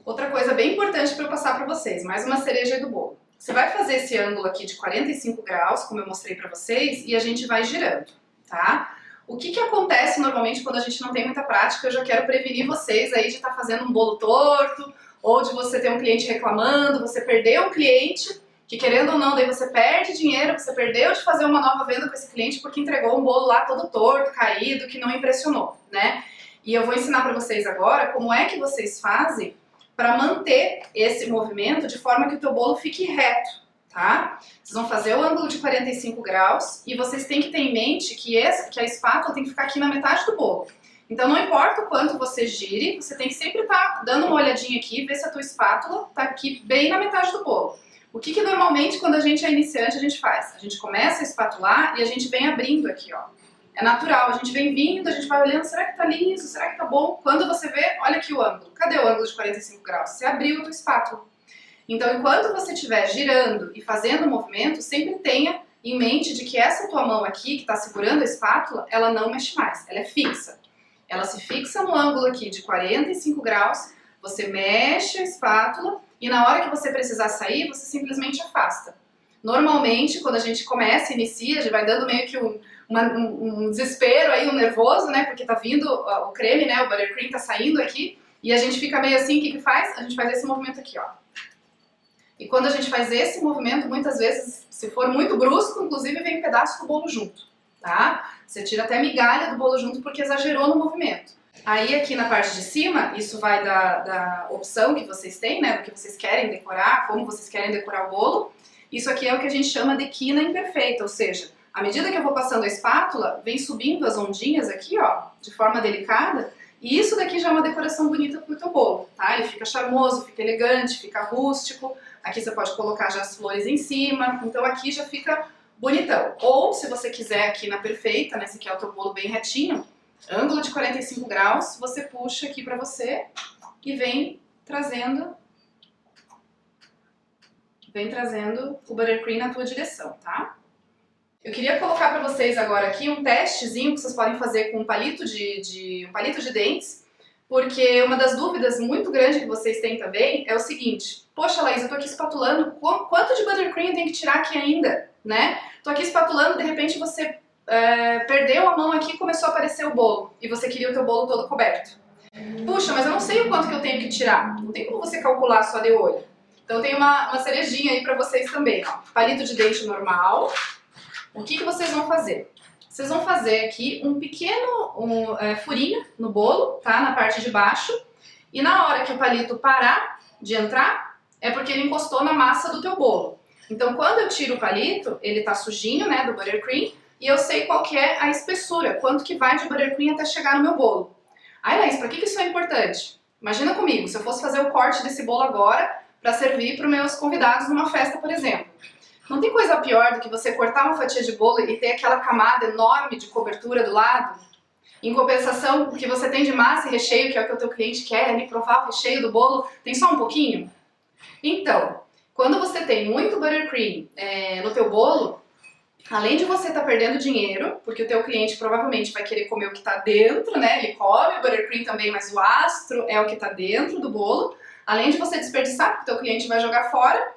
Outra coisa bem importante para eu passar para vocês, mais uma cereja aí do bolo. Você vai fazer esse ângulo aqui de 45 graus, como eu mostrei para vocês, e a gente vai girando, tá? O que acontece normalmente quando a gente não tem muita prática? Eu já quero prevenir vocês aí de estar fazendo um bolo torto, ou de você ter um cliente reclamando, você perder um cliente, que querendo ou não, daí você perde dinheiro, você perdeu de fazer uma nova venda com esse cliente porque entregou um bolo lá todo torto, caído, que não impressionou, né? E eu vou ensinar para vocês agora como é que vocês fazem para manter esse movimento de forma que o teu bolo fique reto, tá? Vocês vão fazer o ângulo de 45 graus e vocês têm que ter em mente que a espátula tem que ficar aqui na metade do bolo. Então não importa o quanto você gire, você tem que sempre estar dando uma olhadinha aqui, ver se a tua espátula está aqui bem na metade do bolo. O que normalmente quando a gente é iniciante a gente faz? A gente começa a espatular e a gente vem abrindo aqui, ó. É natural, a gente vem vindo, a gente vai olhando, será que tá liso, será que tá bom? Quando você vê, olha aqui o ângulo. Cadê o ângulo de 45 graus? Você abriu a tua espátula. Então enquanto você estiver girando e fazendo o movimento, sempre tenha em mente de que essa tua mão aqui, que está segurando a espátula, ela não mexe mais, ela é fixa. Ela se fixa no ângulo aqui de 45 graus, você mexe a espátula e na hora que você precisar sair, você simplesmente afasta. Normalmente, quando a gente começa, inicia, a gente vai dando meio que um desespero aí, um nervoso, né? Porque tá vindo o creme, né? O buttercream tá saindo aqui e a gente fica meio assim, o que faz? A gente faz esse movimento aqui, ó. E quando a gente faz esse movimento, muitas vezes, se for muito brusco, inclusive vem um pedaço do bolo junto, tá? Você tira até migalha do bolo junto porque exagerou no movimento. Aí aqui na parte de cima, isso vai da opção que vocês têm, né? Do que vocês querem decorar, como vocês querem decorar o bolo. Isso aqui é o que a gente chama de quina imperfeita, ou seja, à medida que eu vou passando a espátula, vem subindo as ondinhas aqui, ó, de forma delicada, e isso daqui já é uma decoração bonita pro teu bolo, tá? Ele fica charmoso, fica elegante, fica rústico, aqui você pode colocar já as flores em cima, então aqui já fica bonitão. Ou, se você quiser aqui na perfeita, né, esse aqui é o teu bolo bem retinho, ângulo de 45 graus, você puxa aqui pra você e vem trazendo o buttercream na tua direção, tá? Eu queria colocar para vocês agora aqui um testezinho que vocês podem fazer com um palito de dentes, porque uma das dúvidas muito grande que vocês têm também é o seguinte: poxa, Laís, eu tô aqui espatulando, quanto de buttercream eu tenho que tirar aqui ainda, né? Tô aqui espatulando, de repente você perdeu a mão aqui e começou a aparecer o bolo, e você queria o teu bolo todo coberto. Puxa, mas eu não sei o quanto que eu tenho que tirar, não tem como você calcular só de olho. Então tem uma cerejinha aí para vocês também, ó. Palito de dente normal. O que vocês vão fazer? Vocês vão fazer aqui um pequeno furinho no bolo, tá? Na parte de baixo. E na hora que o palito parar de entrar, é porque ele encostou na massa do teu bolo. Então quando eu tiro o palito, ele tá sujinho, né, do buttercream, e eu sei qual que é a espessura, quanto que vai de buttercream até chegar no meu bolo. Ai, Laís, pra que isso é importante? Imagina comigo, se eu fosse fazer o corte desse bolo agora para servir para os meus convidados numa festa, por exemplo. Não tem coisa pior do que você cortar uma fatia de bolo e ter aquela camada enorme de cobertura do lado? Em compensação, o que você tem de massa e recheio, que é o que o teu cliente quer, ali provar o recheio do bolo, tem só um pouquinho? Então, quando você tem muito buttercream no teu bolo, além de você estar perdendo dinheiro, porque o teu cliente provavelmente vai querer comer o que está dentro, né? Ele come o buttercream também, mas o astro é o que está dentro do bolo. Além de você desperdiçar, porque o teu cliente vai jogar fora,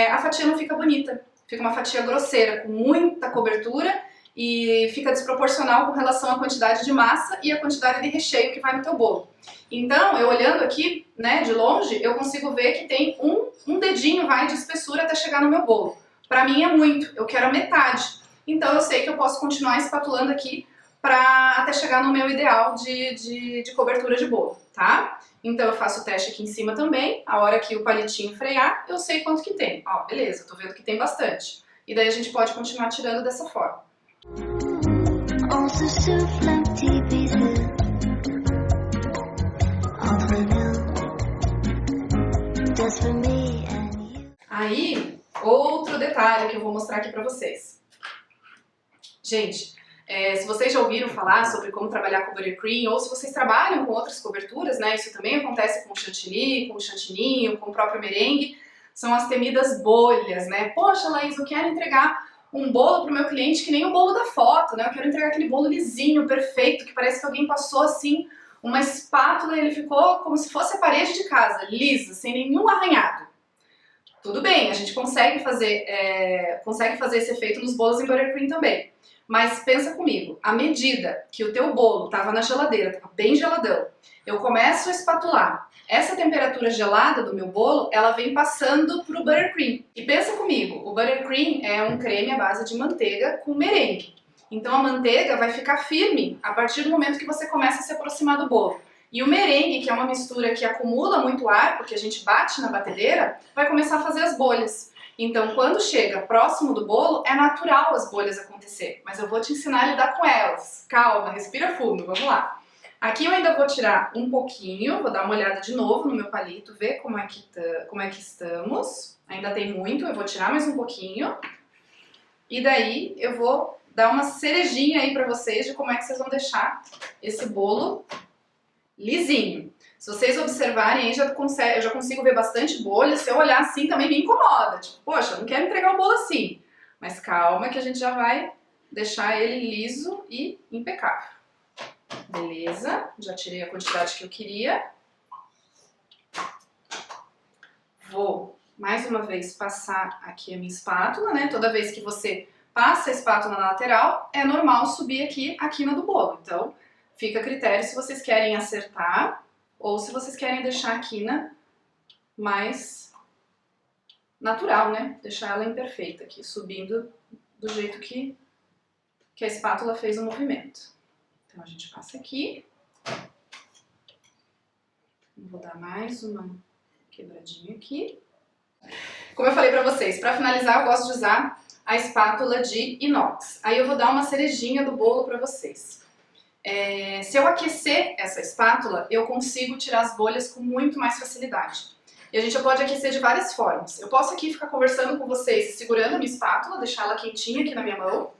a fatia não fica bonita. Fica uma fatia grosseira, com muita cobertura e fica desproporcional com relação à quantidade de massa e a quantidade de recheio que vai no teu bolo. Então, eu olhando aqui, né, de longe, eu consigo ver que tem um dedinho de espessura até chegar no meu bolo. Para mim é muito, eu quero a metade. Então eu sei que eu posso continuar espatulando aqui até chegar no meu ideal de cobertura de bolo, tá? Então eu faço o teste aqui em cima também, a hora que o palitinho frear, eu sei quanto que tem. Ó, beleza, tô vendo que tem bastante. E daí a gente pode continuar tirando dessa forma. Aí, outro detalhe que eu vou mostrar aqui pra vocês. Gente, se vocês já ouviram falar sobre como trabalhar com buttercream, ou se vocês trabalham com outras coberturas, né? Isso também acontece com o chantilly, com o chantininho, com o próprio merengue. São as temidas bolhas, né? Poxa, Laís, eu quero entregar um bolo pro meu cliente que nem o bolo da foto, né? Eu quero entregar aquele bolo lisinho, perfeito, que parece que alguém passou assim uma espátula e ele ficou como se fosse a parede de casa, lisa, sem nenhum arranhado. Tudo bem, a gente consegue fazer esse efeito nos bolos em buttercream também. Mas pensa comigo, à medida que o teu bolo estava na geladeira, estava bem geladão, eu começo a espatular. Essa temperatura gelada do meu bolo, ela vem passando pro buttercream. E pensa comigo, o buttercream é um creme à base de manteiga com merengue. Então a manteiga vai ficar firme a partir do momento que você começa a se aproximar do bolo. E o merengue, que é uma mistura que acumula muito ar, porque a gente bate na batedeira, vai começar a fazer as bolhas. Então quando chega próximo do bolo, é natural as bolhas acontecer. Mas eu vou te ensinar a lidar com elas. Calma, respira fundo, vamos lá. Aqui eu ainda vou tirar um pouquinho, vou dar uma olhada de novo no meu palito, ver como é que estamos. Ainda tem muito, eu vou tirar mais um pouquinho. E daí eu vou dar uma cerejinha aí pra vocês de como é que vocês vão deixar esse bolo lisinho. Se vocês observarem aí, eu já consigo ver bastante bolha. Se eu olhar assim também me incomoda. Tipo, poxa, eu não quero entregar o bolo assim. Mas calma que a gente já vai deixar ele liso e impecável. Beleza, já tirei a quantidade que eu queria. Vou mais uma vez passar aqui a minha espátula, né? Toda vez que você passa a espátula na lateral, é normal subir aqui a quina do bolo. Então, fica a critério se vocês querem acertar ou se vocês querem deixar a quina mais natural, né? Deixar ela imperfeita aqui, subindo do jeito que a espátula fez o movimento. Então a gente passa aqui. Vou dar mais uma quebradinha aqui. Como eu falei pra vocês, pra finalizar eu gosto de usar a espátula de inox. Aí eu vou dar uma cerejinha do bolo pra vocês. Se eu aquecer essa espátula, eu consigo tirar as bolhas com muito mais facilidade. E a gente pode aquecer de várias formas. Eu posso aqui ficar conversando com vocês, segurando a minha espátula, deixar ela quentinha aqui na minha mão.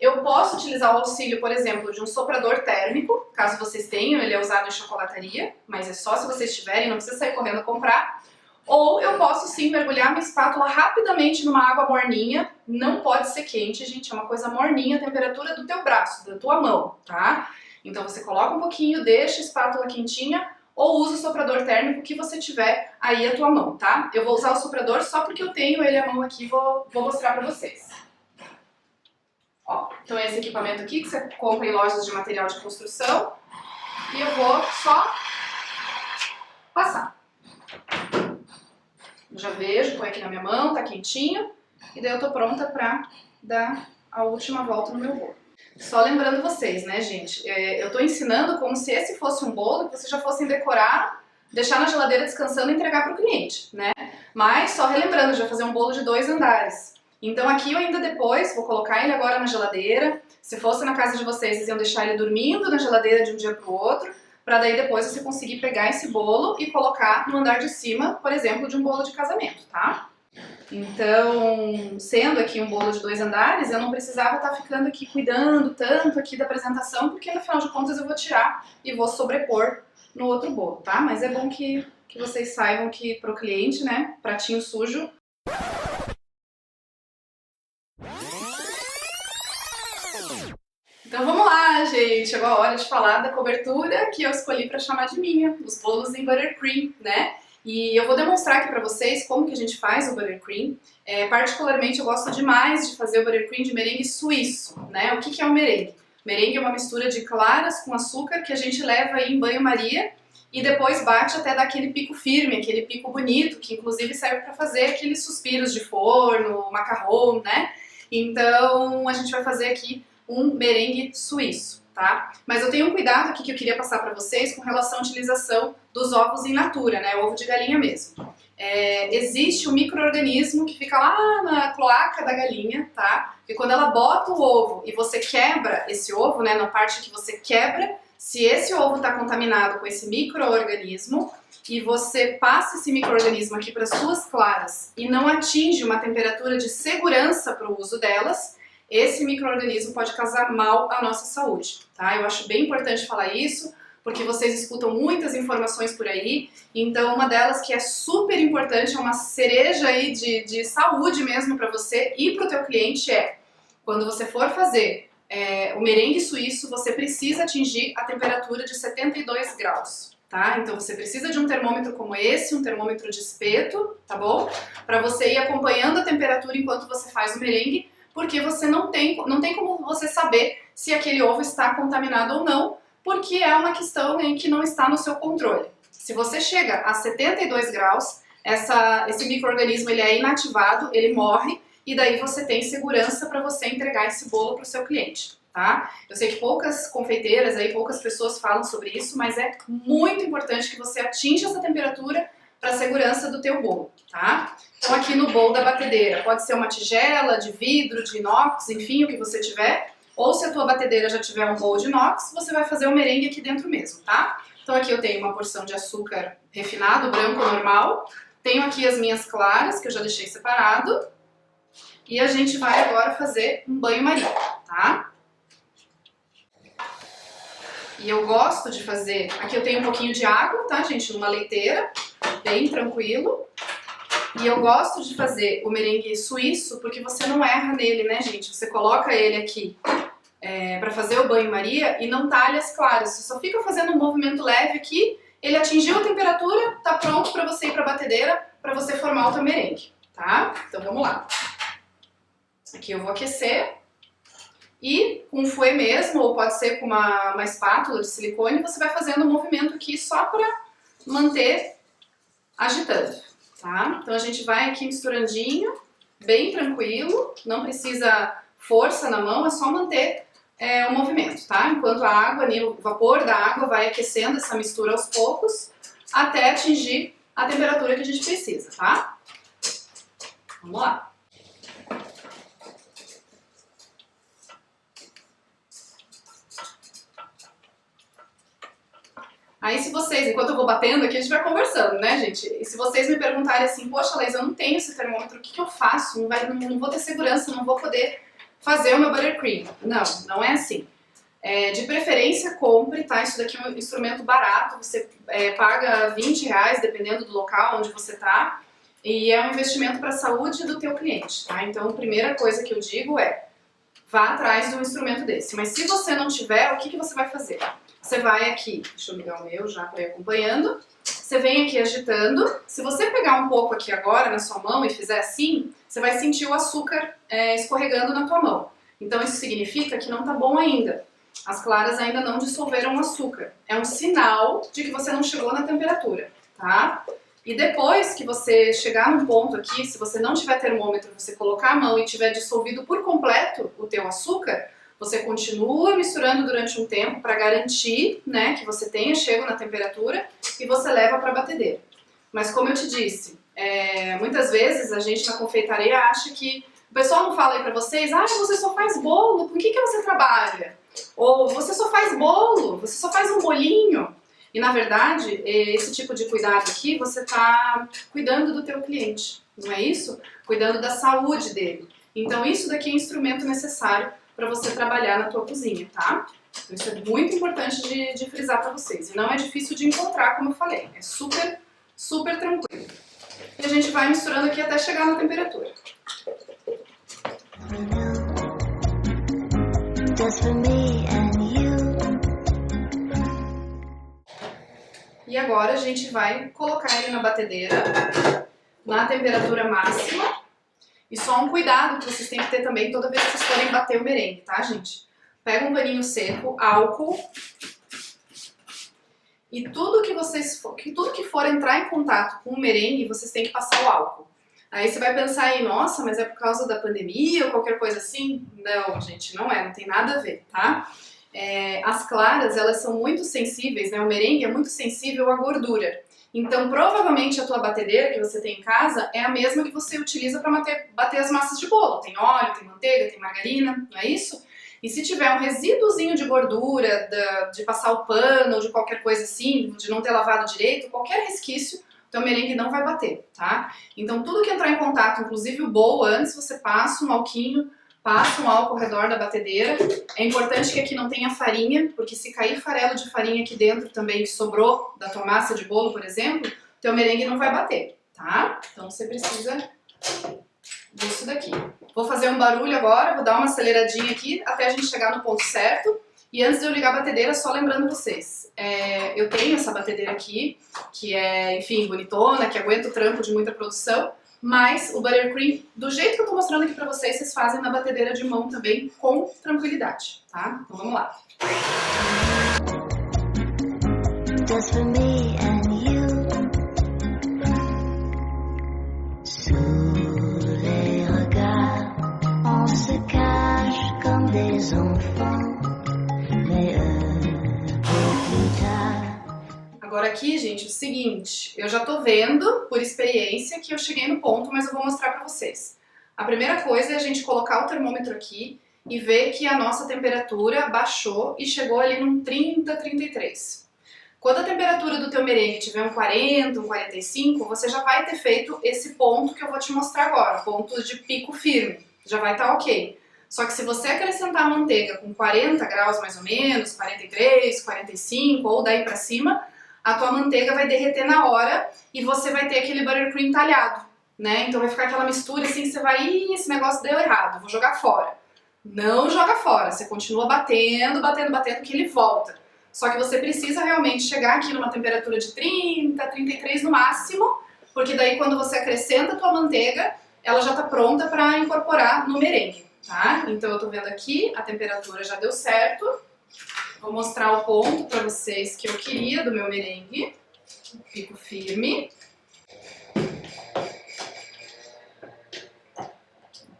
Eu posso utilizar o auxílio, por exemplo, de um soprador térmico, caso vocês tenham, ele é usado em chocolataria, mas é só se vocês tiverem, não precisa sair correndo comprar. Ou eu posso sim mergulhar minha espátula rapidamente numa água morninha, não pode ser quente, gente, é uma coisa morninha, a temperatura do teu braço, da tua mão, tá? Então você coloca um pouquinho, deixa a espátula quentinha, ou usa o soprador térmico que você tiver aí à tua mão, tá? Eu vou usar o soprador só porque eu tenho ele à mão aqui, vou mostrar pra vocês. Ó, então esse equipamento aqui que você compra em lojas de material de construção, e eu vou só passar. Eu já vejo, põe aqui na minha mão, tá quentinho, e daí eu tô pronta pra dar a última volta no meu bolo. Só lembrando vocês, né, gente, eu tô ensinando como se esse fosse um bolo que vocês já fossem decorar, deixar na geladeira descansando e entregar pro cliente, né? Mas só relembrando, já fazer um bolo de 2 andares. Então aqui eu ainda depois vou colocar ele agora na geladeira. Se fosse na casa de vocês, vocês iam deixar ele dormindo na geladeira de um dia pro outro, para daí depois você conseguir pegar esse bolo e colocar no andar de cima, por exemplo, de um bolo de casamento, tá? Então, sendo aqui um bolo de 2 andares, eu não precisava estar ficando aqui cuidando tanto aqui da apresentação, porque no final de contas eu vou tirar e vou sobrepor no outro bolo, tá? Mas é bom que vocês saibam que pro cliente, né, pratinho sujo. Então vamos lá, gente, chegou a hora de falar da cobertura que eu escolhi para chamar de minha, os bolos em buttercream, né? E eu vou demonstrar aqui para vocês como que a gente faz o buttercream. Particularmente eu gosto demais de fazer o buttercream de merengue suíço, né? O que é o merengue? Merengue é uma mistura de claras com açúcar que a gente leva aí em banho-maria e depois bate até dar aquele pico firme, aquele pico bonito, que inclusive serve para fazer aqueles suspiros de forno, macarrão, né? Então a gente vai fazer aqui um merengue suíço, tá? Mas eu tenho um cuidado aqui que eu queria passar para vocês com relação à utilização dos ovos in natura, né? Ovo de galinha mesmo. Existe um micro-organismo que fica lá na cloaca da galinha, tá? E quando ela bota o ovo e você quebra esse ovo, né? Na parte que você quebra, se esse ovo está contaminado com esse micro-organismo e você passa esse micro-organismo aqui para as suas claras e não atinge uma temperatura de segurança para o uso delas, esse micro-organismo pode causar mal à nossa saúde, tá? Eu acho bem importante falar isso, porque vocês escutam muitas informações por aí, então uma delas que é super importante, é uma cereja aí de saúde mesmo para você e para o teu cliente quando você for fazer o merengue suíço, você precisa atingir a temperatura de 72 graus, tá? Então você precisa de um termômetro como esse, um termômetro de espeto, tá bom? Para você ir acompanhando a temperatura enquanto você faz o merengue, porque você não tem como você saber se aquele ovo está contaminado ou não, porque é uma questão em que não está no seu controle. Se você chega a 72 graus, esse micro-organismo ele é inativado, ele morre, e daí você tem segurança para você entregar esse bolo para o seu cliente, tá? Eu sei que poucas confeiteiras aí, poucas pessoas falam sobre isso, mas é muito importante que você atinja essa temperatura para a segurança do teu bolo, tá? Então aqui no bowl da batedeira, pode ser uma tigela de vidro, de inox, enfim, o que você tiver, ou se a tua batedeira já tiver um bowl de inox, você vai fazer o merengue aqui dentro mesmo, tá? Então aqui eu tenho uma porção de açúcar refinado, branco normal, tenho aqui as minhas claras, que eu já deixei separado, e a gente vai agora fazer um banho-maria, tá? E eu gosto de fazer, aqui eu tenho um pouquinho de água, tá, gente, numa leiteira, bem tranquilo. E eu gosto de fazer o merengue suíço porque você não erra nele, né, gente? Você coloca ele aqui pra fazer o banho-maria e não talha as claras. Você só fica fazendo um movimento leve aqui, ele atingiu a temperatura, tá pronto pra você ir pra batedeira pra você formar o teu merengue, tá? Então vamos lá. Aqui eu vou aquecer. E com um fouet mesmo, ou pode ser com uma espátula de silicone, você vai fazendo um movimento aqui só para manter agitando, tá? Então a gente vai aqui misturandinho, bem tranquilo, não precisa força na mão, é só manter o movimento, tá? Enquanto a água, o vapor da água vai aquecendo essa mistura aos poucos, até atingir a temperatura que a gente precisa, tá? Vamos lá. Aí se vocês, enquanto eu vou batendo aqui, a gente vai conversando, né, gente? E se vocês me perguntarem assim, poxa, Laís, eu não tenho esse termômetro, o que eu faço? Não vou ter segurança, não vou poder fazer o meu buttercream. Não, não é assim. De preferência, compre, tá? Isso daqui é um instrumento barato, você paga R$20, dependendo do local onde você tá, e é um investimento para a saúde do teu cliente, tá? Então, a primeira coisa que eu digo é, vá atrás de um instrumento desse. Mas se você não tiver, o que você vai fazer? Você vai aqui, deixa eu ligar o meu já para ir acompanhando, você vem aqui agitando, se você pegar um pouco aqui agora na sua mão e fizer assim, você vai sentir o açúcar escorregando na tua mão. Então isso significa que não tá bom ainda, as claras ainda não dissolveram o açúcar. É um sinal de que você não chegou na temperatura, tá? E depois que você chegar num ponto aqui, se você não tiver termômetro, você colocar a mão e tiver dissolvido por completo o teu açúcar, você continua misturando durante um tempo para garantir, né, que você tenha chego na temperatura e você leva para a batedeira. Mas como eu te disse, muitas vezes a gente na confeitaria acha que o pessoal não fala aí para vocês, você só faz bolo, com o que você trabalha? Ou você só faz bolo, você só faz um bolinho. E na verdade, esse tipo de cuidado aqui, você está cuidando do teu cliente, não é isso? Cuidando da saúde dele. Então isso daqui é um instrumento necessário para você trabalhar na tua cozinha, tá? Então isso é muito importante de frisar para vocês. E não é difícil de encontrar, como eu falei. É super, super tranquilo. E a gente vai misturando aqui até chegar na temperatura. E agora a gente vai colocar ele na batedeira, na temperatura máxima. E só um cuidado que vocês têm que ter também toda vez que vocês forem bater o merengue, tá, gente? Pega um paninho seco, álcool. E tudo que for entrar em contato com o merengue, vocês têm que passar o álcool. Aí você vai pensar aí, nossa, mas é por causa da pandemia ou qualquer coisa assim? Não, gente, não tem nada a ver, tá? As claras, elas são muito sensíveis, né? O merengue é muito sensível à gordura. Então, provavelmente a tua batedeira que você tem em casa é a mesma que você utiliza para bater as massas de bolo. Tem óleo, tem manteiga, tem margarina, não é isso? E se tiver um resíduozinho de gordura, de passar o pano ou de qualquer coisa assim, de não ter lavado direito, qualquer resquício, teu merengue não vai bater, tá? Então, tudo que entrar em contato, inclusive o bowl, antes você passa um alquinho, passa um álcool ao redor da batedeira. É importante que aqui não tenha farinha, porque se cair farelo de farinha aqui dentro também, que sobrou da tua massa de bolo, por exemplo, teu merengue não vai bater, tá? Então você precisa disso daqui. Vou fazer um barulho agora, vou dar uma aceleradinha aqui até a gente chegar no ponto certo. E antes de eu ligar a batedeira, só lembrando vocês, eu tenho essa batedeira aqui, que é, enfim, bonitona, que aguenta o trampo de muita produção, mas o buttercream, do jeito que eu tô mostrando aqui pra vocês, vocês fazem na batedeira de mão também, com tranquilidade, tá? Então vamos lá. Just for me and you. Sous les regards, on se cache comme des enfants. aqui, gente, é o seguinte, eu já tô vendo, por experiência, que eu cheguei no ponto, mas eu vou mostrar pra vocês. A primeira coisa é a gente colocar o termômetro aqui e ver que a nossa temperatura baixou e chegou ali num 30, 33. Quando a temperatura do teu merengue tiver um 40, um 45, você já vai ter feito esse ponto que eu vou te mostrar agora, ponto de pico firme, já vai estar ok. Só que se você acrescentar a manteiga com 40 graus mais ou menos, 43, 45 ou daí pra cima, a tua manteiga vai derreter na hora e você vai ter aquele buttercream talhado, né? Então vai ficar aquela mistura assim que você vai, esse negócio deu errado, vou jogar fora. Não joga fora, você continua batendo, batendo, batendo que ele volta. Só que você precisa realmente chegar aqui numa temperatura de 30, 33 no máximo, porque daí quando você acrescenta a tua manteiga, ela já tá pronta para incorporar no merengue, tá? Então eu tô vendo aqui, a temperatura já deu certo. Vou mostrar o ponto para vocês que eu queria do meu merengue. Pico firme.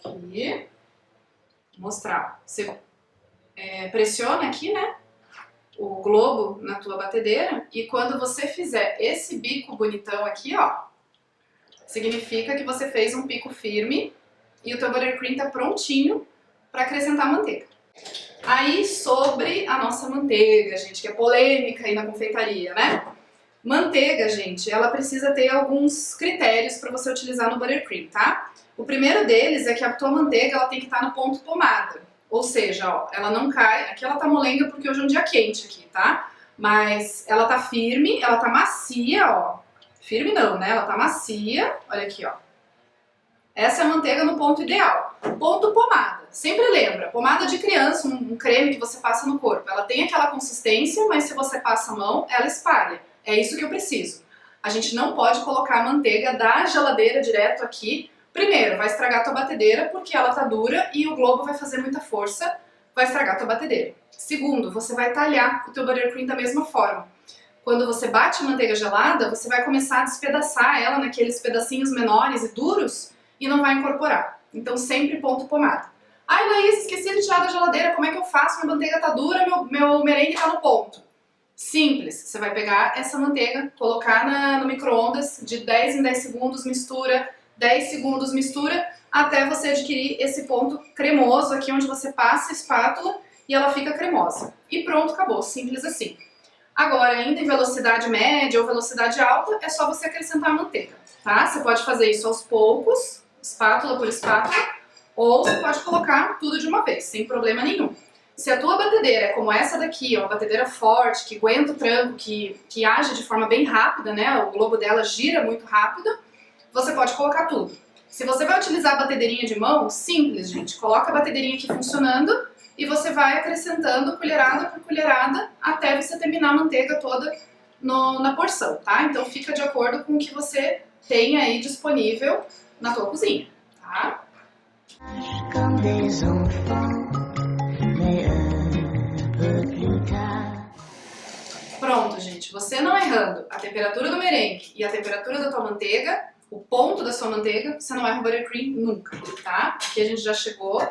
Aqui. Vou mostrar. Você pressiona aqui, né? O globo na tua batedeira. E quando você fizer esse bico bonitão aqui, ó, significa que você fez um pico firme e o teu buttercream tá prontinho para acrescentar a manteiga. Aí sobre a nossa manteiga, gente, que é polêmica aí na confeitaria, né? Manteiga, gente, ela precisa ter alguns critérios para você utilizar no buttercream, tá? O primeiro deles é que a tua manteiga ela tem que estar no ponto pomada, ou seja, ó, ela não cai, aqui ela tá molenga porque hoje é um dia quente aqui, tá? Mas ela tá firme, ela tá macia, ó. Firme não, né? Ela tá macia, olha aqui, ó. Essa é a manteiga no ponto ideal. Ponto pomada. Sempre lembra, pomada de criança, um creme que você passa no corpo. Ela tem aquela consistência, mas se você passa a mão, ela espalha. É isso que eu preciso. A gente não pode colocar a manteiga da geladeira direto aqui. Primeiro, vai estragar a tua batedeira porque ela tá dura e o globo vai fazer muita força, vai estragar a tua batedeira. Segundo, você vai talhar o teu buttercream da mesma forma. Quando você bate a manteiga gelada, você vai começar a despedaçar ela naqueles pedacinhos menores e duros e não vai incorporar. Então sempre ponto pomada. Ai, Laís, esqueci de tirar da geladeira, como é que eu faço? Minha manteiga tá dura, meu merengue tá no ponto. Simples, você vai pegar essa manteiga, colocar no micro-ondas de 10 em 10 segundos, mistura, 10 segundos, mistura, até você adquirir esse ponto cremoso aqui onde você passa a espátula e ela fica cremosa. E pronto, acabou, simples assim. Agora, ainda em velocidade média ou velocidade alta, é só você acrescentar a manteiga, tá? Você pode fazer isso aos poucos, espátula por espátula, ou você pode colocar tudo de uma vez, sem problema nenhum. Se a tua batedeira é como essa daqui, ó, uma batedeira forte, que aguenta o tranco, que age de forma bem rápida, né? O globo dela gira muito rápido, você pode colocar tudo. Se você vai utilizar a batedeirinha de mão, simples, gente. Coloca a batedeirinha aqui funcionando e você vai acrescentando colherada por colherada até você terminar a manteiga toda na porção, tá? Então fica de acordo com o que você tem aí disponível na tua cozinha, tá? Pronto, gente. Você não errando a temperatura do merengue e a temperatura da tua manteiga, o ponto da sua manteiga, você não erra o buttercream nunca, tá? Aqui a gente já chegou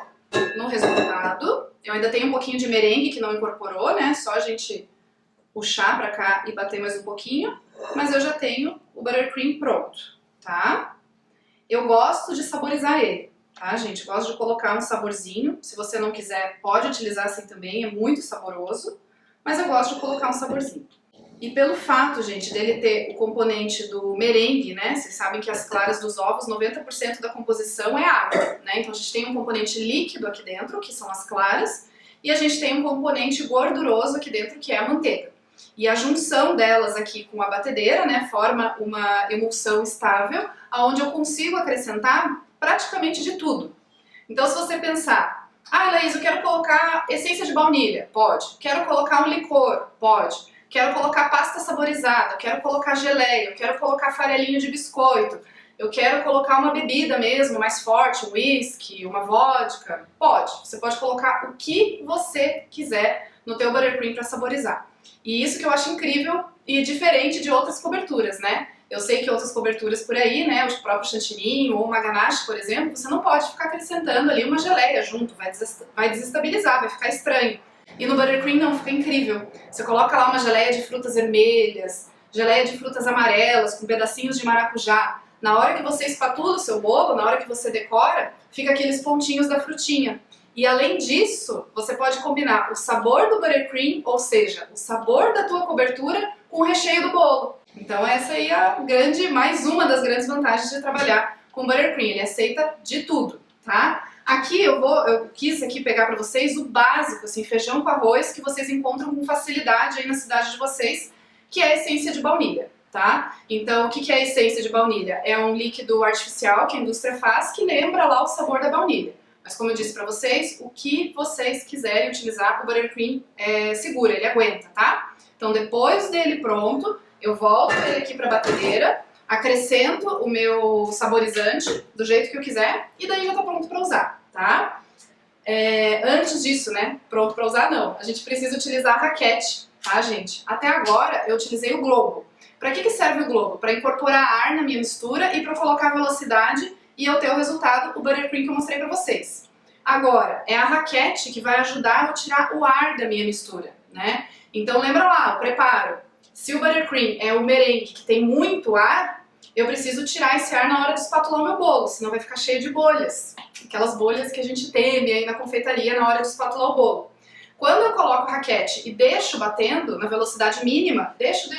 no resultado. Eu ainda tenho um pouquinho de merengue que não incorporou, né? Só a gente puxar pra cá e bater mais um pouquinho. Mas eu já tenho o buttercream pronto, tá? Eu gosto de saborizar ele, tá, gente? Eu gosto de colocar um saborzinho. Se você não quiser, pode utilizar assim também, é muito saboroso. Mas eu gosto de colocar um saborzinho. E pelo fato, gente, dele ter o componente do merengue, né? Vocês sabem que as claras dos ovos, 90% da composição é água, né? Então a gente tem um componente líquido aqui dentro, que são as claras, e a gente tem um componente gorduroso aqui dentro, que é a manteiga. E a junção delas aqui com a batedeira, né, forma uma emulsão estável, onde eu consigo acrescentar praticamente de tudo. Então se você pensar, ah, Laís, eu quero colocar essência de baunilha, pode. Quero colocar um licor, pode. Quero colocar pasta saborizada, quero colocar geleia, eu quero colocar farelinho de biscoito, eu quero colocar uma bebida mesmo, mais forte, um whisky, uma vodka, pode. Você pode colocar o que você quiser no teu buttercream para saborizar. E isso que eu acho incrível e diferente de outras coberturas, né? Eu sei que outras coberturas por aí, né, o próprio chantilly ou uma ganache, por exemplo, você não pode ficar acrescentando ali uma geleia junto, vai desestabilizar, vai ficar estranho. E no buttercream não, fica incrível. Você coloca lá uma geleia de frutas vermelhas, geleia de frutas amarelas com pedacinhos de maracujá. Na hora que você espatula o seu bolo, na hora que você decora, fica aqueles pontinhos da frutinha. E além disso, você pode combinar o sabor do buttercream, ou seja, o sabor da tua cobertura com o recheio do bolo. Então essa aí é mais uma das grandes vantagens de trabalhar com buttercream. Ele aceita de tudo, tá? Aqui eu quis aqui pegar para vocês o básico, assim, feijão com arroz, que vocês encontram com facilidade aí na cidade de vocês, que é a essência de baunilha. Tá? Então, o que é a essência de baunilha? É um líquido artificial que a indústria faz que lembra lá o sabor da baunilha. Mas como eu disse pra vocês, o que vocês quiserem utilizar, o buttercream segura, ele aguenta, tá? Então, depois dele pronto, eu volto ele aqui pra batedeira, acrescento o meu saborizante do jeito que eu quiser e daí já tá pronto pra usar, tá? Antes disso, né? Pronto pra usar não. A gente precisa utilizar a raquete, tá, gente? Até agora eu utilizei o globo. Para que serve o globo? Para incorporar ar na minha mistura e para colocar velocidade e eu ter o resultado, o buttercream que eu mostrei para vocês. Agora, é a raquete que vai ajudar a tirar o ar da minha mistura, né? Então lembra lá, o preparo. Se o buttercream é o merengue que tem muito ar, eu preciso tirar esse ar na hora de espatular o meu bolo, senão vai ficar cheio de bolhas. Aquelas bolhas que a gente teme aí na confeitaria na hora de espatular o bolo. Quando eu coloco a raquete e deixo batendo na velocidade mínima, deixo,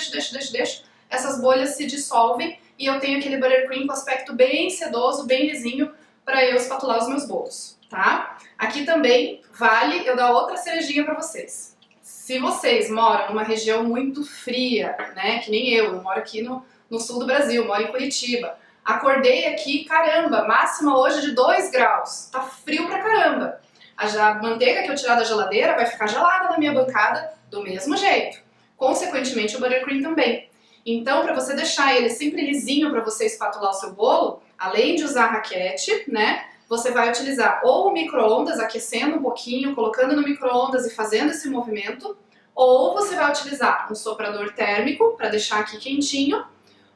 essas bolhas se dissolvem e eu tenho aquele buttercream com aspecto bem sedoso, bem lisinho, para eu espatular os meus bolos, tá? Aqui também vale eu dar outra cerejinha para vocês. Se vocês moram numa região muito fria, né, que nem eu moro aqui no sul do Brasil, moro em Curitiba, acordei aqui, caramba, máxima hoje de 2 graus, tá frio pra caramba. A manteiga que eu tirar da geladeira vai ficar gelada na minha bancada do mesmo jeito. Consequentemente, o buttercream também. Então, para você deixar ele sempre lisinho para você espatular o seu bolo, além de usar a raquete, né, você vai utilizar ou o micro-ondas, aquecendo um pouquinho, colocando no micro-ondas e fazendo esse movimento, ou você vai utilizar um soprador térmico para deixar aqui quentinho,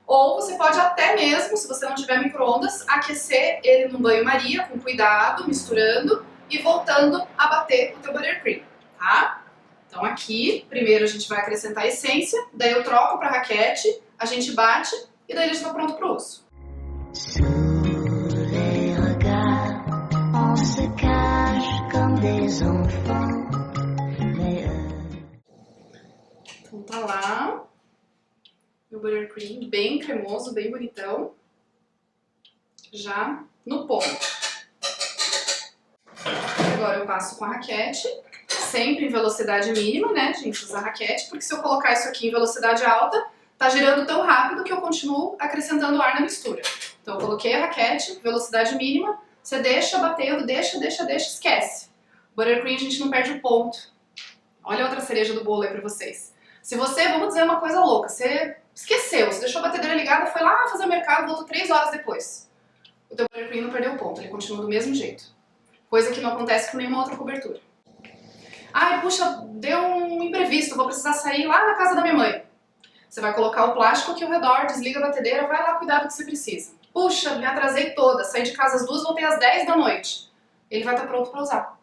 ou você pode até mesmo, se você não tiver micro-ondas, aquecer ele num banho-maria com cuidado, misturando e voltando a bater o teu buttercream, tá? Então aqui, primeiro a gente vai acrescentar a essência, daí eu troco para raquete, a gente bate e daí ele já está pronto para o uso. Então tá lá, meu buttercream bem cremoso, bem bonitão, já no ponto. Agora eu passo com a raquete. Sempre em velocidade mínima, né, gente, usar raquete, porque se eu colocar isso aqui em velocidade alta, tá girando tão rápido que eu continuo acrescentando ar na mistura. Então eu coloquei a raquete, velocidade mínima, você deixa batendo, deixa, esquece. O buttercream a gente não perde o ponto. Olha a outra cereja do bolo aí pra vocês. Se você, vamos dizer uma coisa louca, você esqueceu, você deixou a batedeira ligada, foi lá fazer o mercado, voltou 3 horas depois. O teu buttercream não perdeu o ponto, ele continua do mesmo jeito. Coisa que não acontece com nenhuma outra cobertura. Ai, puxa, deu um imprevisto, vou precisar sair lá na casa da minha mãe. Você vai colocar o plástico aqui ao redor, desliga a batedeira, vai lá cuidar do que você precisa. Puxa, me atrasei toda, saí de casa às 2, voltei às 10 da noite. Ele vai estar pronto para usar.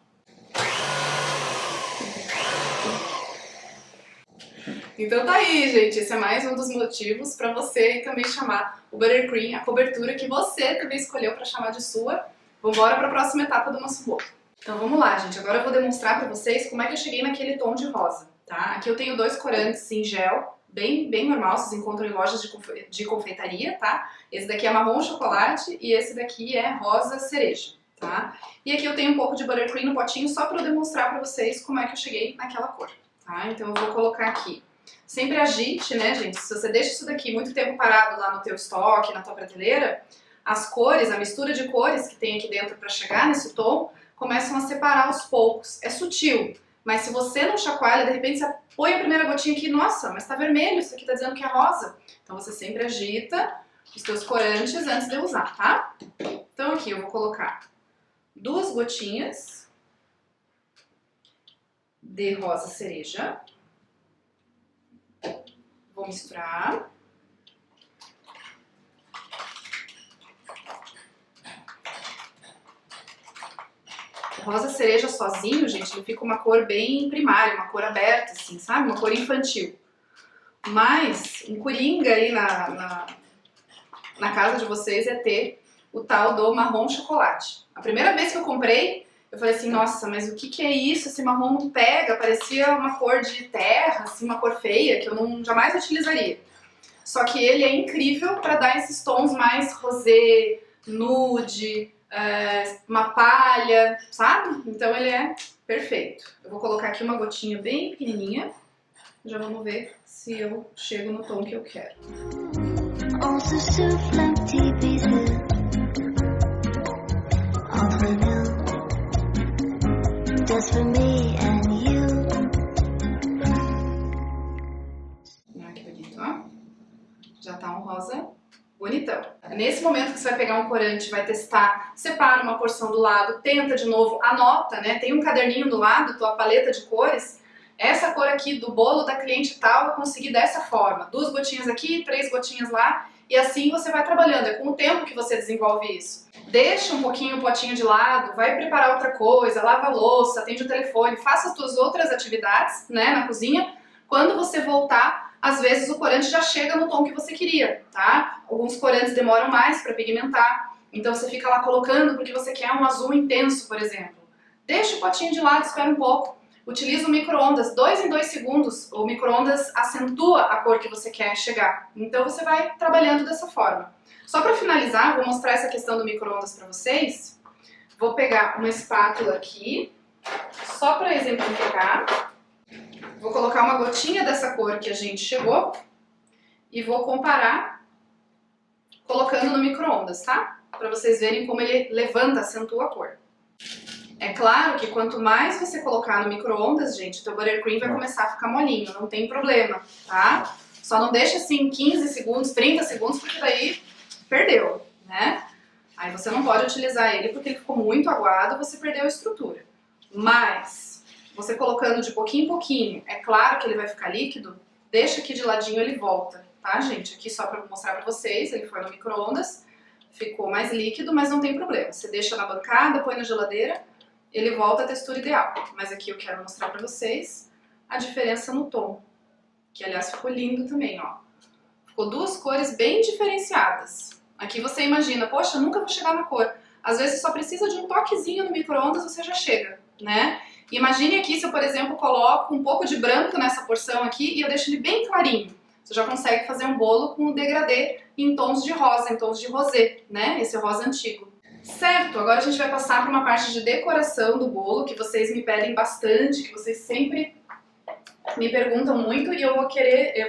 Então tá aí, gente, esse é mais um dos motivos para você também chamar o buttercream, a cobertura que você também escolheu para chamar de sua. Vamos embora para a próxima etapa do nosso bolo. Então vamos lá, gente. Agora eu vou demonstrar para vocês como é que eu cheguei naquele tom de rosa, tá? Aqui eu tenho 2 corantes em gel, bem normal, vocês encontram em lojas de confeitaria, tá? Esse daqui é marrom chocolate e esse daqui é rosa cereja, tá? E aqui eu tenho um pouco de buttercream no potinho só para eu demonstrar para vocês como é que eu cheguei naquela cor, tá? Então eu vou colocar aqui. Sempre agite, né, gente? Se você deixa isso daqui muito tempo parado lá no teu estoque, na tua prateleira, as cores, a mistura de cores que tem aqui dentro para chegar nesse tom, começam a separar aos poucos. É sutil, mas se você não chacoalha, de repente você põe a primeira gotinha aqui, nossa, mas tá vermelho, isso aqui tá dizendo que é rosa. Então você sempre agita os teus corantes antes de usar, tá? Então aqui eu vou colocar 2 gotinhas de rosa cereja. Vou misturar. O rosa cereja sozinho, gente, ele fica uma cor bem primária, uma cor aberta, assim, sabe? Uma cor infantil. Mas um coringa aí na casa de vocês é ter o tal do marrom chocolate. A primeira vez que eu comprei, eu falei assim, nossa, mas o que é isso? Esse marrom não pega, parecia uma cor de terra, assim, uma cor feia, que eu jamais utilizaria. Só que ele é incrível para dar esses tons mais rosé, nude, uma palha, sabe? Então ele é perfeito. Eu vou colocar aqui uma gotinha bem pequenininha, já vamos ver se eu chego no tom que eu quero. Olha que bonito, ó. Já tá um rosa bonitão. Nesse momento que você vai pegar um corante, vai testar, separa uma porção do lado, tenta de novo, anota, né? Tem um caderninho do lado, tua paleta de cores. Essa cor aqui do bolo da cliente tal, eu consegui dessa forma. 2 gotinhas aqui, 3 gotinhas lá. E assim você vai trabalhando, é com o tempo que você desenvolve isso. Deixa um pouquinho o potinho de lado, vai preparar outra coisa, lava a louça, atende o telefone, faça as suas outras atividades, né, na cozinha. Quando você voltar, às vezes o corante já chega no tom que você queria, tá? Alguns corantes demoram mais para pigmentar, então você fica lá colocando porque você quer um azul intenso, por exemplo. Deixa o potinho de lado, espera um pouco. Utiliza o micro-ondas, 2 em 2 segundos, o micro-ondas acentua a cor que você quer chegar. Então você vai trabalhando dessa forma. Só para finalizar, vou mostrar essa questão do micro-ondas para vocês. Vou pegar uma espátula aqui, só para exemplificar. Vou colocar uma gotinha dessa cor que a gente chegou e vou comparar colocando no micro-ondas, tá? Para vocês verem como ele levanta, acentua a cor. É claro que quanto mais você colocar no micro-ondas, gente, o teu buttercream vai começar a ficar molinho, não tem problema, tá? Só não deixa assim 15 segundos, 30 segundos, porque daí perdeu, né? Aí você não pode utilizar ele porque ele ficou muito aguado, você perdeu a estrutura. Mas, você colocando de pouquinho em pouquinho, é claro que ele vai ficar líquido, deixa aqui de ladinho, ele volta, tá, gente? Aqui só pra mostrar pra vocês, ele foi no micro-ondas, ficou mais líquido, mas não tem problema. Você deixa na bancada, põe na geladeira, ele volta à textura ideal. Mas aqui eu quero mostrar pra vocês a diferença no tom, que aliás ficou lindo também, ó. Ficou 2 cores bem diferenciadas. Aqui você imagina, poxa, nunca vou chegar na cor. Às vezes só precisa de um toquezinho no micro-ondas, você já chega, né? Imagine aqui se eu, por exemplo, coloco um pouco de branco nessa porção aqui e eu deixo ele bem clarinho. Você já consegue fazer um bolo com o degradê em tons de rosa, em tons de rosé, né? Esse é o rosa antigo. Certo, agora a gente vai passar para uma parte de decoração do bolo, que vocês me pedem bastante, que vocês sempre me perguntam muito e eu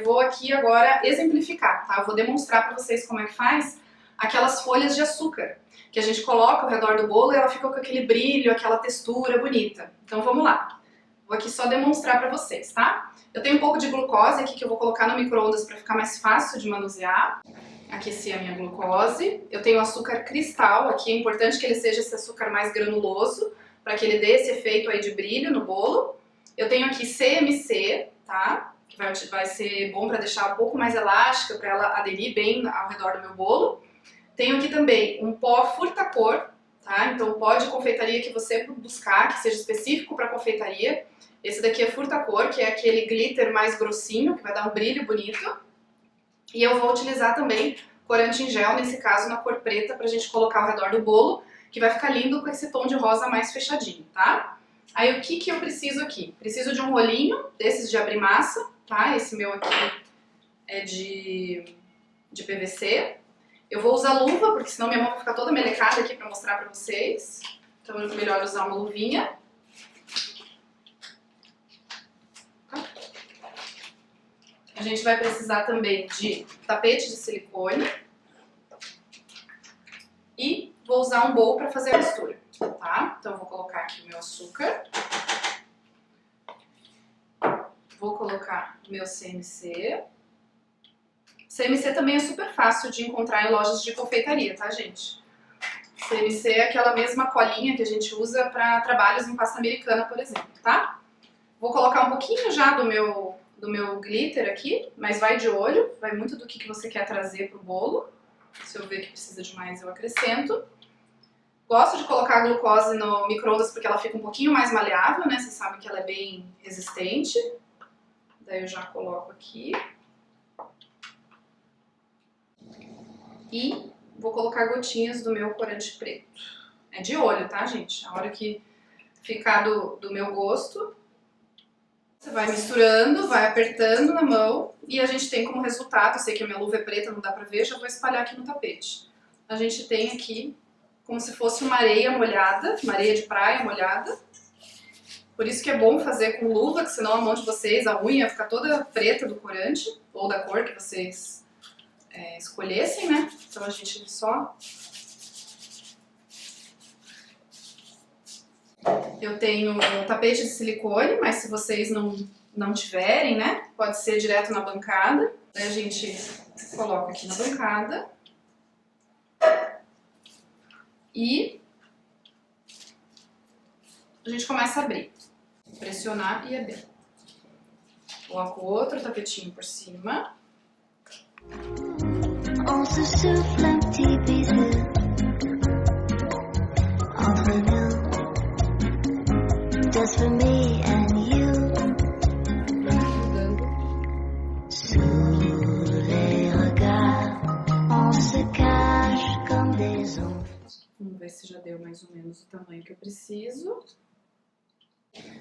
vou aqui agora exemplificar, tá? Eu vou demonstrar para vocês como é que faz aquelas folhas de açúcar que a gente coloca ao redor do bolo e ela fica com aquele brilho, aquela textura bonita. Então vamos lá. Vou aqui só demonstrar para vocês, tá? Eu tenho um pouco de glucose aqui que eu vou colocar no micro-ondas para ficar mais fácil de manusear. Aqueci a minha glucose. Eu tenho açúcar cristal aqui, é importante que ele seja esse açúcar mais granuloso, para que ele dê esse efeito aí de brilho no bolo. Eu tenho aqui CMC, tá? Que vai ser bom para deixar um pouco mais elástica, para ela aderir bem ao redor do meu bolo. Tenho aqui também um pó furta-cor, tá? Então o pó de confeitaria que você buscar, que seja específico para confeitaria. Esse daqui é furta-cor, que é aquele glitter mais grossinho, que vai dar um brilho bonito. E eu vou utilizar também corante em gel, nesse caso na cor preta, pra gente colocar ao redor do bolo, que vai ficar lindo com esse tom de rosa mais fechadinho, tá? Aí o que eu preciso aqui? Preciso de um rolinho desses de abrir massa, tá? Esse meu aqui é de PVC. Eu vou usar luva, porque senão minha mão vai ficar toda melecada aqui pra mostrar pra vocês. Então é melhor usar uma luvinha. A gente vai precisar também de tapete de silicone. E vou usar um bowl para fazer a mistura, tá? Então eu vou colocar aqui o meu açúcar. Vou colocar o meu CMC. CMC também é super fácil de encontrar em lojas de confeitaria, tá, gente? CMC é aquela mesma colinha que a gente usa para trabalhos em pasta americana, por exemplo, tá? Vou colocar um pouquinho já do meu glitter aqui, mas vai de olho, vai muito do que você quer trazer pro bolo. Se eu ver que precisa de mais, eu acrescento. Gosto de colocar a glucose no micro-ondas porque ela fica um pouquinho mais maleável, né? Vocês sabem que ela é bem resistente. Daí eu já coloco aqui. E vou colocar gotinhas do meu corante preto. É de olho, tá, gente? A hora que ficar do meu gosto, você vai misturando, vai apertando na mão e a gente tem como resultado, eu sei que a minha luva é preta, não dá pra ver, já vou espalhar aqui no tapete. A gente tem aqui como se fosse uma areia molhada, uma areia de praia molhada. Por isso que é bom fazer com luva, que senão a mão de vocês, a unha fica toda preta do corante, ou da cor que vocês escolhessem, né? Então a gente só... Eu tenho um tapete de silicone, mas se vocês não tiverem, né? Pode ser direto na bancada. Daí a gente coloca aqui na bancada. E a gente começa a abrir. Pressionar e abrir. Coloco outro tapetinho por cima. On se souffle un petit bisou entre nous, just for me and you. Sous les regards, on se cache comme des ombres. Vamos ver se já deu mais ou menos o tamanho que eu preciso.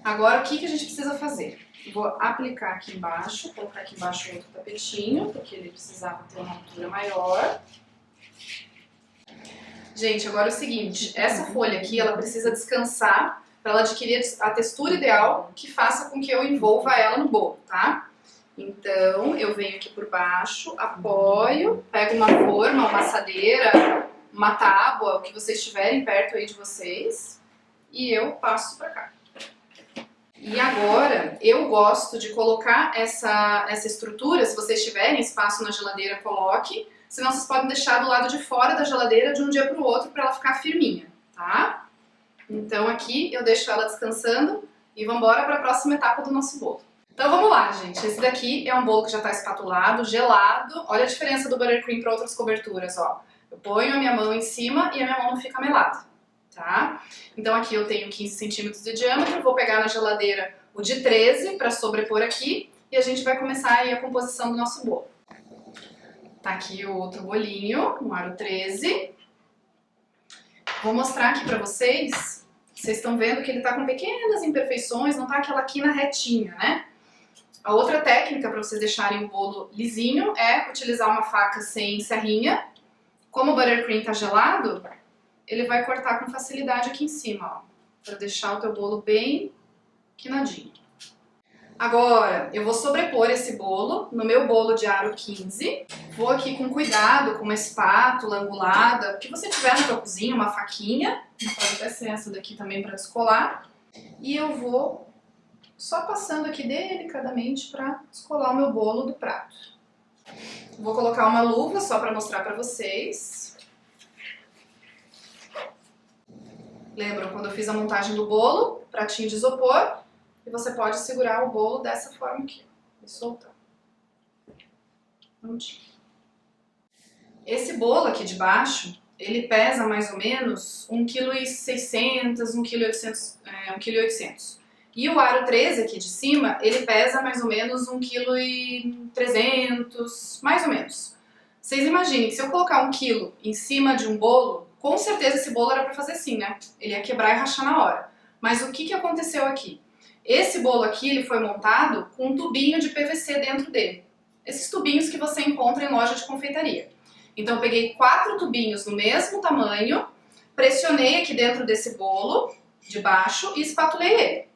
Agora, o que a gente precisa fazer? Vou aplicar aqui embaixo, colocar aqui embaixo outro tapetinho, porque ele precisava ter uma altura maior. Gente, agora é o seguinte, essa folha aqui, ela precisa descansar para ela adquirir a textura ideal que faça com que eu envolva ela no bolo, tá? Então, eu venho aqui por baixo, apoio, pego uma forma, uma assadeira, uma tábua, o que vocês tiverem perto aí de vocês, e eu passo para cá. E agora, eu gosto de colocar essa estrutura, se vocês tiverem espaço na geladeira, coloque. Senão vocês podem deixar do lado de fora da geladeira de um dia para o outro para ela ficar firminha, tá? Então aqui eu deixo ela descansando e vamos embora para a próxima etapa do nosso bolo. Então vamos lá, gente. Esse daqui é um bolo que já está espatulado, gelado. Olha a diferença do buttercream para outras coberturas, ó. Eu ponho a minha mão em cima e a minha mão não fica melada. Tá? Então aqui eu tenho 15 centímetros de diâmetro, vou pegar na geladeira o de 13 para sobrepor aqui e a gente vai começar aí a composição do nosso bolo. Tá aqui o outro bolinho, um aro 13. Vou mostrar aqui para vocês. Vocês estão vendo que ele tá com pequenas imperfeições, não tá aquela quina retinha, né? A outra técnica para vocês deixarem o bolo lisinho é utilizar uma faca sem serrinha. Como o buttercream tá gelado, ele vai cortar com facilidade aqui em cima, ó, para deixar o teu bolo bem quinadinho. Agora, eu vou sobrepor esse bolo no meu bolo de aro 15. Vou aqui com cuidado, com uma espátula angulada, o que você tiver na tua cozinha, uma faquinha, pode até ser essa daqui também para descolar. E eu vou só passando aqui delicadamente para descolar o meu bolo do prato. Vou colocar uma luva só para mostrar para vocês. Lembram quando eu fiz a montagem do bolo, pratinho de isopor, e você pode segurar o bolo dessa forma aqui, e soltar. Prontinho. Esse bolo aqui de baixo, ele pesa mais ou menos 1,6 kg, 1,8 kg. E o aro 13 aqui de cima, ele pesa mais ou menos 1,3 kg, mais ou menos. Vocês imaginem que se eu colocar 1 kg em cima de um bolo, com certeza esse bolo era para fazer assim, né? Ele ia quebrar e rachar na hora. Mas o que aconteceu aqui? Esse bolo aqui ele foi montado com um tubinho de PVC dentro dele. Esses tubinhos que você encontra em loja de confeitaria. Então eu peguei 4 tubinhos no mesmo tamanho, pressionei aqui dentro desse bolo de baixo e espatulei ele.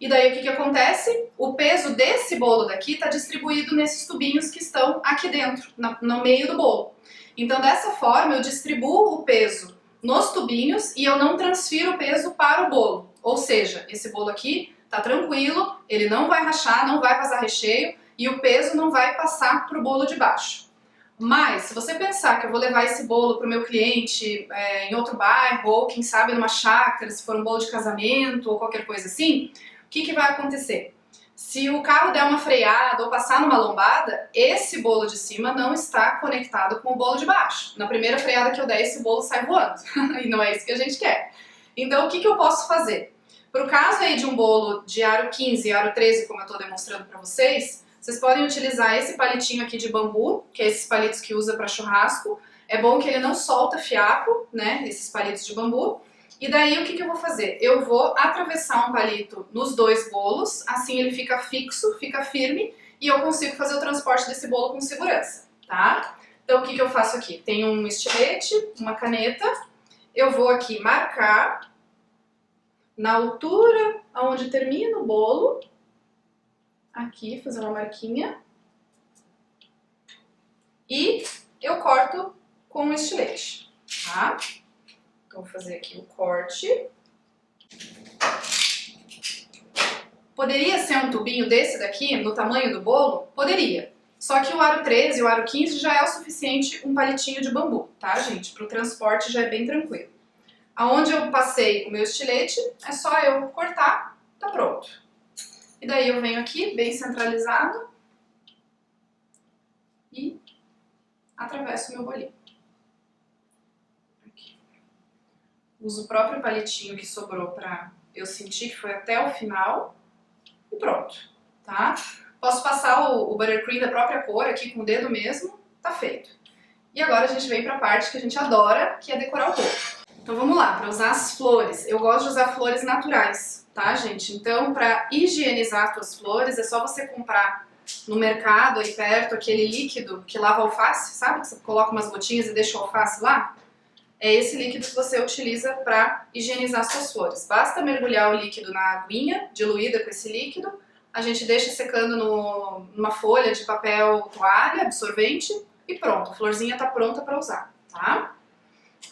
E daí o que acontece? O peso desse bolo daqui está distribuído nesses tubinhos que estão aqui dentro, no meio do bolo. Então dessa forma eu distribuo o peso nos tubinhos e eu não transfiro o peso para o bolo. Ou seja, esse bolo aqui tá tranquilo, ele não vai rachar, não vai vazar recheio e o peso não vai passar para o bolo de baixo. Mas se você pensar que eu vou levar esse bolo para o meu cliente em outro bairro ou quem sabe numa chácara, se for um bolo de casamento ou qualquer coisa assim, o que vai acontecer? Se o carro der uma freada ou passar numa lombada, esse bolo de cima não está conectado com o bolo de baixo. Na primeira freada que eu der, esse bolo sai voando. E não é isso que a gente quer. Então, o que eu posso fazer? Para o caso aí de um bolo de aro 15 e aro 13, como eu estou demonstrando para vocês, vocês podem utilizar esse palitinho aqui de bambu, que é esses palitos que usa para churrasco. É bom que ele não solta fiapo, né, esses palitos de bambu. E daí o que eu vou fazer? Eu vou atravessar um palito nos 2 bolos, assim ele fica fixo, fica firme, e eu consigo fazer o transporte desse bolo com segurança, tá? Então o que eu faço aqui? Tenho um estilete, uma caneta, eu vou aqui marcar na altura onde termina o bolo, aqui fazer uma marquinha, e eu corto com o estilete, tá? Então vou fazer aqui o corte. Poderia ser um tubinho desse daqui, no tamanho do bolo? Poderia. Só que o aro 13 e o aro 15 já é o suficiente um palitinho de bambu, tá, gente? Para o transporte já é bem tranquilo. Aonde eu passei o meu estilete, é só eu cortar, tá pronto. E daí eu venho aqui, bem centralizado, e atravesso o meu bolinho. Aqui. Uso o próprio palitinho que sobrou para eu sentir que foi até o final, e pronto, tá? Posso passar o buttercream da própria cor aqui com o dedo mesmo, tá feito. E agora a gente vem para a parte que a gente adora, que é decorar o bolo. Então vamos lá, para usar as flores. Eu gosto de usar flores naturais, tá, gente? Então, para higienizar as tuas flores, é só você comprar no mercado aí perto aquele líquido que lava alface, sabe? Que você coloca umas gotinhas e deixa o alface lá. É esse líquido que você utiliza para higienizar suas flores. Basta mergulhar o líquido na aguinha, diluída com esse líquido. A gente deixa secando numa folha de papel toalha, absorvente, e pronto, a florzinha tá pronta para usar, tá?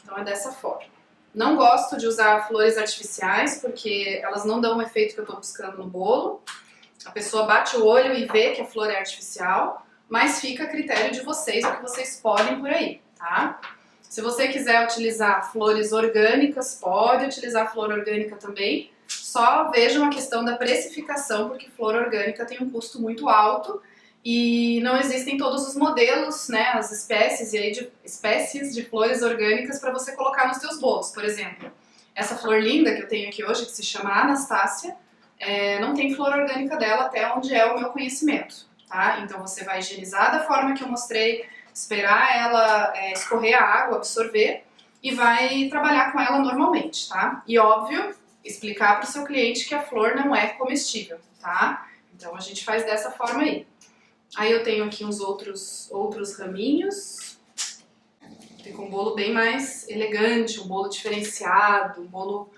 Então é dessa forma. Não gosto de usar flores artificiais, porque elas não dão o efeito que eu tô buscando no bolo. A pessoa bate o olho e vê que a flor é artificial, mas fica a critério de vocês, o que vocês podem por aí, tá? Se você quiser utilizar flores orgânicas, pode utilizar flor orgânica também. Só vejam a questão da precificação, porque flor orgânica tem um custo muito alto e não existem todos os modelos, né, as espécies, e aí espécies de flores orgânicas para você colocar nos seus bolos. Por exemplo, essa flor linda que eu tenho aqui hoje, que se chama Anastácia, não tem flor orgânica dela até onde é o meu conhecimento, tá? Então você vai higienizar da forma que eu mostrei, esperar ela escorrer a água, absorver, e vai trabalhar com ela normalmente, tá? E óbvio, explicar para o seu cliente que a flor não é comestível, tá? Então a gente faz dessa forma aí. Aí eu tenho aqui uns outros raminhos. Fica um bolo bem mais elegante, um bolo diferenciado, um bolo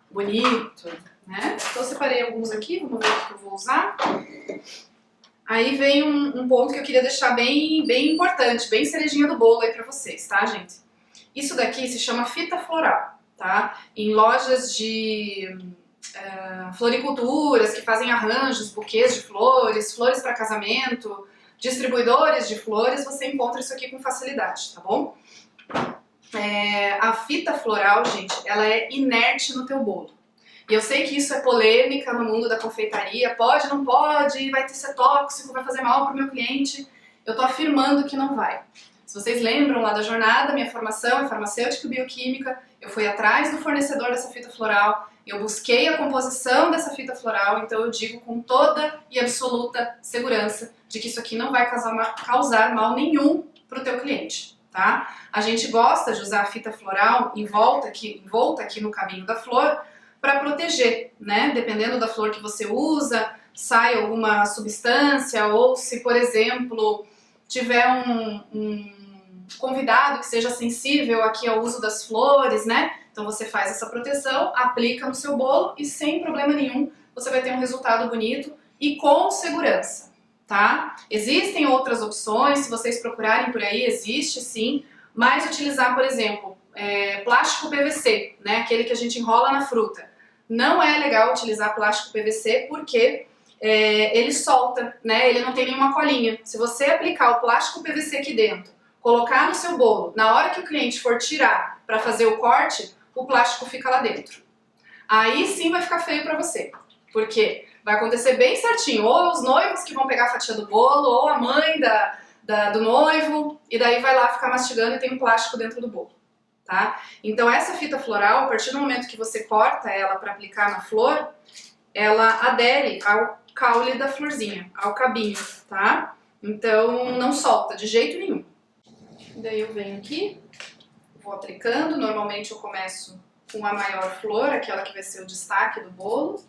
bonito, né? Então eu separei alguns aqui, vamos ver o que eu vou usar. Aí vem um ponto que eu queria deixar bem importante, bem cerejinha do bolo aí pra vocês, tá, gente? Isso daqui se chama fita floral, tá? Em lojas de floriculturas que fazem arranjos, buquês de flores, flores para casamento, distribuidores de flores, você encontra isso aqui com facilidade, tá bom? A fita floral, gente, ela é inerte no teu bolo. E eu sei que isso é polêmica no mundo da confeitaria, pode, não pode, vai ser tóxico, vai fazer mal pro meu cliente. Eu tô afirmando que não vai. Se vocês lembram lá da jornada, minha formação é farmacêutica e bioquímica, eu fui atrás do fornecedor dessa fita floral, eu busquei a composição dessa fita floral, então eu digo com toda e absoluta segurança de que isso aqui não vai causar mal nenhum pro teu cliente, tá? A gente gosta de usar a fita floral envolta aqui no caminho da flor para proteger, né? Dependendo da flor que você usa, sai alguma substância, ou se, por exemplo, tiver um convidado que seja sensível aqui ao uso das flores, né? Então você faz essa proteção, aplica no seu bolo e sem problema nenhum você vai ter um resultado bonito e com segurança, tá? Existem outras opções, se vocês procurarem por aí, existe sim, mas utilizar, por exemplo, plástico PVC, né? Aquele que a gente enrola na fruta. Não é legal utilizar plástico PVC porque ele solta, né? Ele não tem nenhuma colinha. Se você aplicar o plástico PVC aqui dentro, colocar no seu bolo, na hora que o cliente for tirar para fazer o corte, o plástico fica lá dentro. Aí sim vai ficar feio para você, porque vai acontecer bem certinho, ou os noivos que vão pegar a fatia do bolo, ou a mãe do noivo, e daí vai lá ficar mastigando e tem um plástico dentro do bolo, tá? Então essa fita floral, a partir do momento que você corta ela para aplicar na flor, ela adere ao caule da florzinha, ao cabinho, tá? Então não solta de jeito nenhum. Daí eu venho aqui, vou aplicando. Normalmente eu começo com a maior flor, aquela que vai ser o destaque do bolo.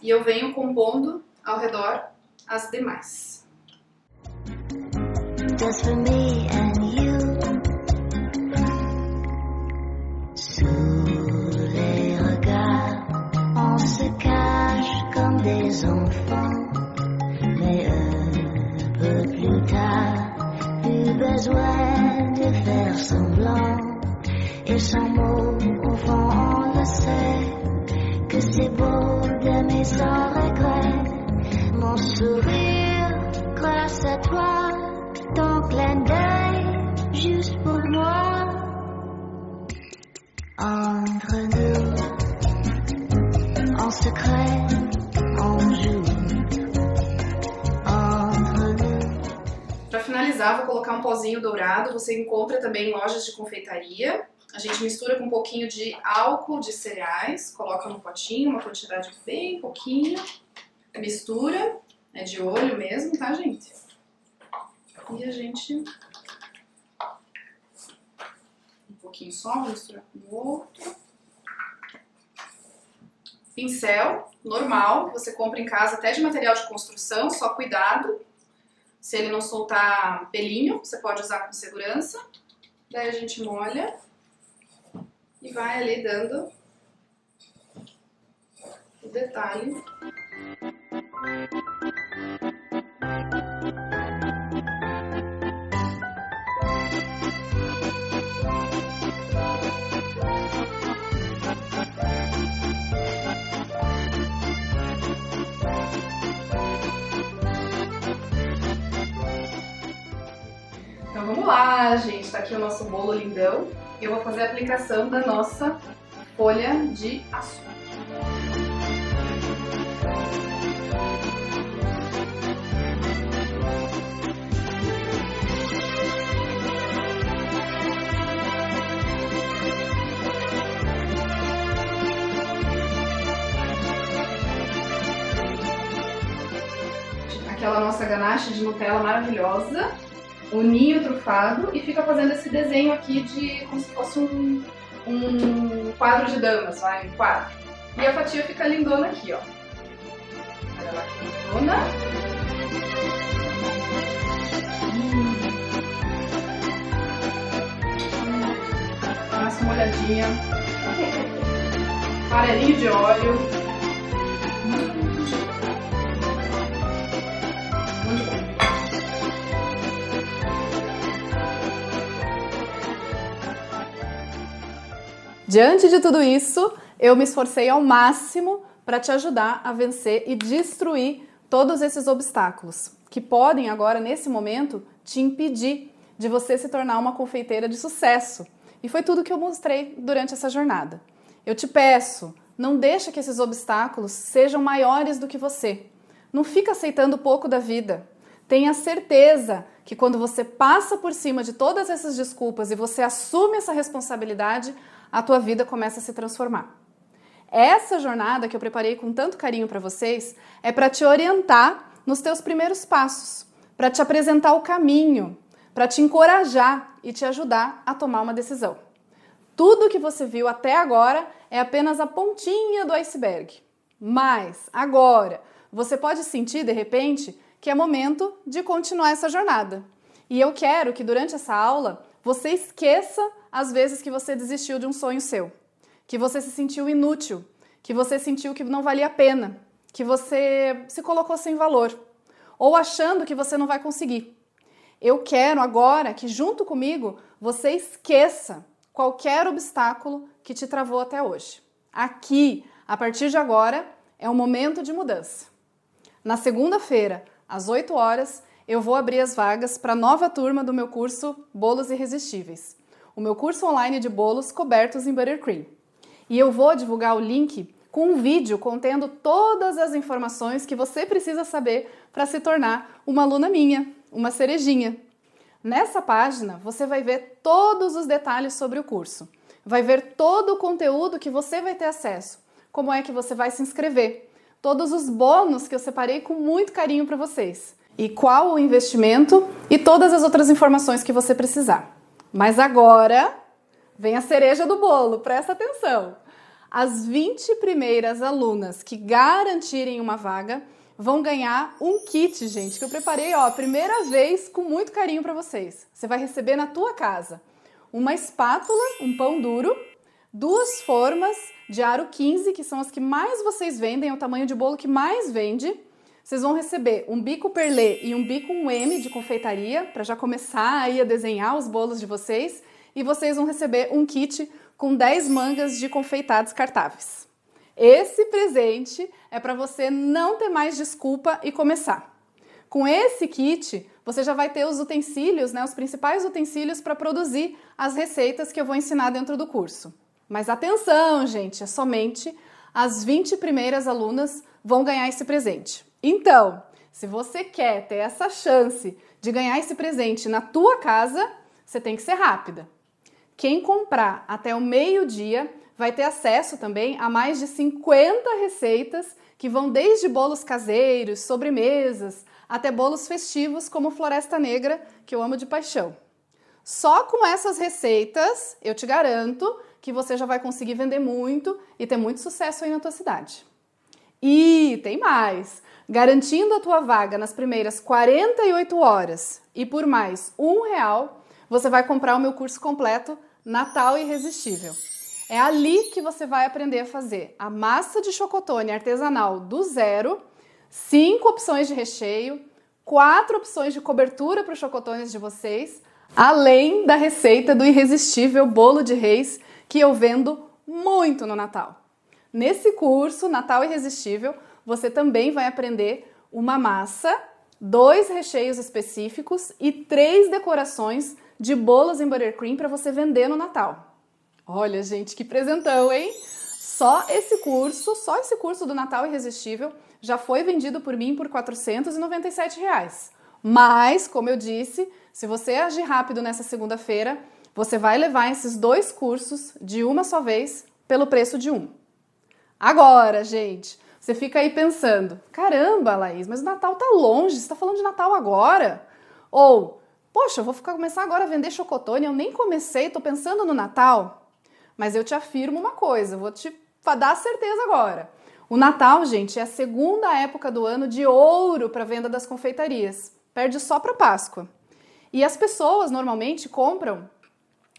E eu venho compondo ao redor as demais. Just for me and you. Sous les regards, on se cache comme des enfants. Mais un peu plus tard, plus besoin de faire semblant. Et sans mots, au fond, on le sait, que c'est beau d'aimer sans regret. Mon sourire, grâce à toi, ton clin d'œil, juste pour moi. Entre nous, en secret, on joue. Entre nous. Para finalizar, vou colocar um pozinho dourado. Você encontra também em lojas de confeitaria. A gente mistura com um pouquinho de álcool de cereais, coloca no potinho, uma quantidade bem pouquinho. Mistura, é de olho mesmo, tá, gente? E a gente... Um pouquinho só, vou misturar com o outro. Pincel, normal, você compra em casa até de material de construção, só cuidado. Se ele não soltar pelinho, você pode usar com segurança. Daí a gente molha e vai ali dando o detalhe. Então vamos lá, gente. Tá aqui o nosso bolo lindão. Eu vou fazer a aplicação da nossa folha de açúcar. Aquela nossa ganache de Nutella maravilhosa, o ninho trufado, e fica fazendo esse desenho aqui de como se fosse um quadro de damas, vai, um quadro. E a fatia fica lindona aqui, ó. Olha lá que lindona. Passa uma olhadinha. Farelinho de óleo. Muito bom. Diante de tudo isso, eu me esforcei ao máximo para te ajudar a vencer e destruir todos esses obstáculos que podem agora, nesse momento, te impedir de você se tornar uma confeiteira de sucesso. E foi tudo que eu mostrei durante essa jornada. Eu te peço, não deixa que esses obstáculos sejam maiores do que você. Não fica aceitando pouco da vida. Tenha certeza que quando você passa por cima de todas essas desculpas e você assume essa responsabilidade, a tua vida começa a se transformar. Essa jornada que eu preparei com tanto carinho para vocês é para te orientar nos teus primeiros passos, para te apresentar o caminho, para te encorajar e te ajudar a tomar uma decisão. Tudo que você viu até agora é apenas a pontinha do iceberg. Mas agora você pode sentir de repente que é momento de continuar essa jornada. E eu quero que durante essa aula você esqueça as vezes que você desistiu de um sonho seu, que você se sentiu inútil, que você sentiu que não valia a pena, que você se colocou sem valor, ou achando que você não vai conseguir. Eu quero agora que junto comigo você esqueça qualquer obstáculo que te travou até hoje. Aqui, a partir de agora, é um momento de mudança. Na segunda-feira, às 8 horas, eu vou abrir as vagas para a nova turma do meu curso Bolos Irresistíveis, o meu curso online de bolos cobertos em buttercream. E eu vou divulgar o link com um vídeo contendo todas as informações que você precisa saber para se tornar uma aluna minha, uma cerejinha. Nessa página, você vai ver todos os detalhes sobre o curso. Vai ver todo o conteúdo que você vai ter acesso, como é que você vai se inscrever, todos os bônus que eu separei com muito carinho para vocês, e qual o investimento e todas as outras informações que você precisar. Mas agora vem a cereja do bolo, presta atenção. As 20 primeiras alunas que garantirem uma vaga vão ganhar um kit, gente, que eu preparei, ó, a primeira vez com muito carinho para vocês. Você vai receber na tua casa uma espátula, um pão duro, 2 formas de aro 15, que são as que mais vocês vendem, é o tamanho de bolo que mais vende. Vocês vão receber um bico perlé e um bico M de confeitaria, para já começar aí a desenhar os bolos de vocês. E vocês vão receber um kit com 10 mangas de confeitar descartáveis. Esse presente é para você não ter mais desculpa e começar. Com esse kit, você já vai ter os utensílios, né, os principais utensílios para produzir as receitas que eu vou ensinar dentro do curso. Mas atenção, gente, é somente as 20 primeiras alunas vão ganhar esse presente. Então, se você quer ter essa chance de ganhar esse presente na tua casa, você tem que ser rápida. Quem comprar até o meio-dia vai ter acesso também a mais de 50 receitas que vão desde bolos caseiros, sobremesas, até bolos festivos como Floresta Negra, que eu amo de paixão. Só com essas receitas, eu te garanto que você já vai conseguir vender muito e ter muito sucesso aí na tua cidade. E tem mais! Garantindo a tua vaga nas primeiras 48 horas e por mais R$1, você vai comprar o meu curso completo Natal Irresistível. É ali que você vai aprender a fazer a massa de chocotone artesanal do zero, 5 opções de recheio, 4 opções de cobertura para os chocotones de vocês, além da receita do irresistível bolo de reis que eu vendo muito no Natal. Nesse curso Natal Irresistível, você também vai aprender uma massa, 2 recheios específicos e 3 decorações de bolos em buttercream para você vender no Natal. Olha, gente, que presentão, hein? Só esse curso do Natal Irresistível já foi vendido por mim por R$497. Mas, como eu disse, se você agir rápido nessa segunda-feira, você vai levar esses 2 cursos de uma só vez pelo preço de um. Agora, gente, você fica aí pensando, caramba, Laís, mas o Natal tá longe, você tá falando de Natal agora? Ou, poxa, eu vou começar agora a vender chocotone, eu nem comecei, tô pensando no Natal. Mas eu te afirmo uma coisa, vou te dar a certeza agora. O Natal, gente, é a segunda época do ano de ouro para venda das confeitarias. Perde só para Páscoa. E as pessoas normalmente compram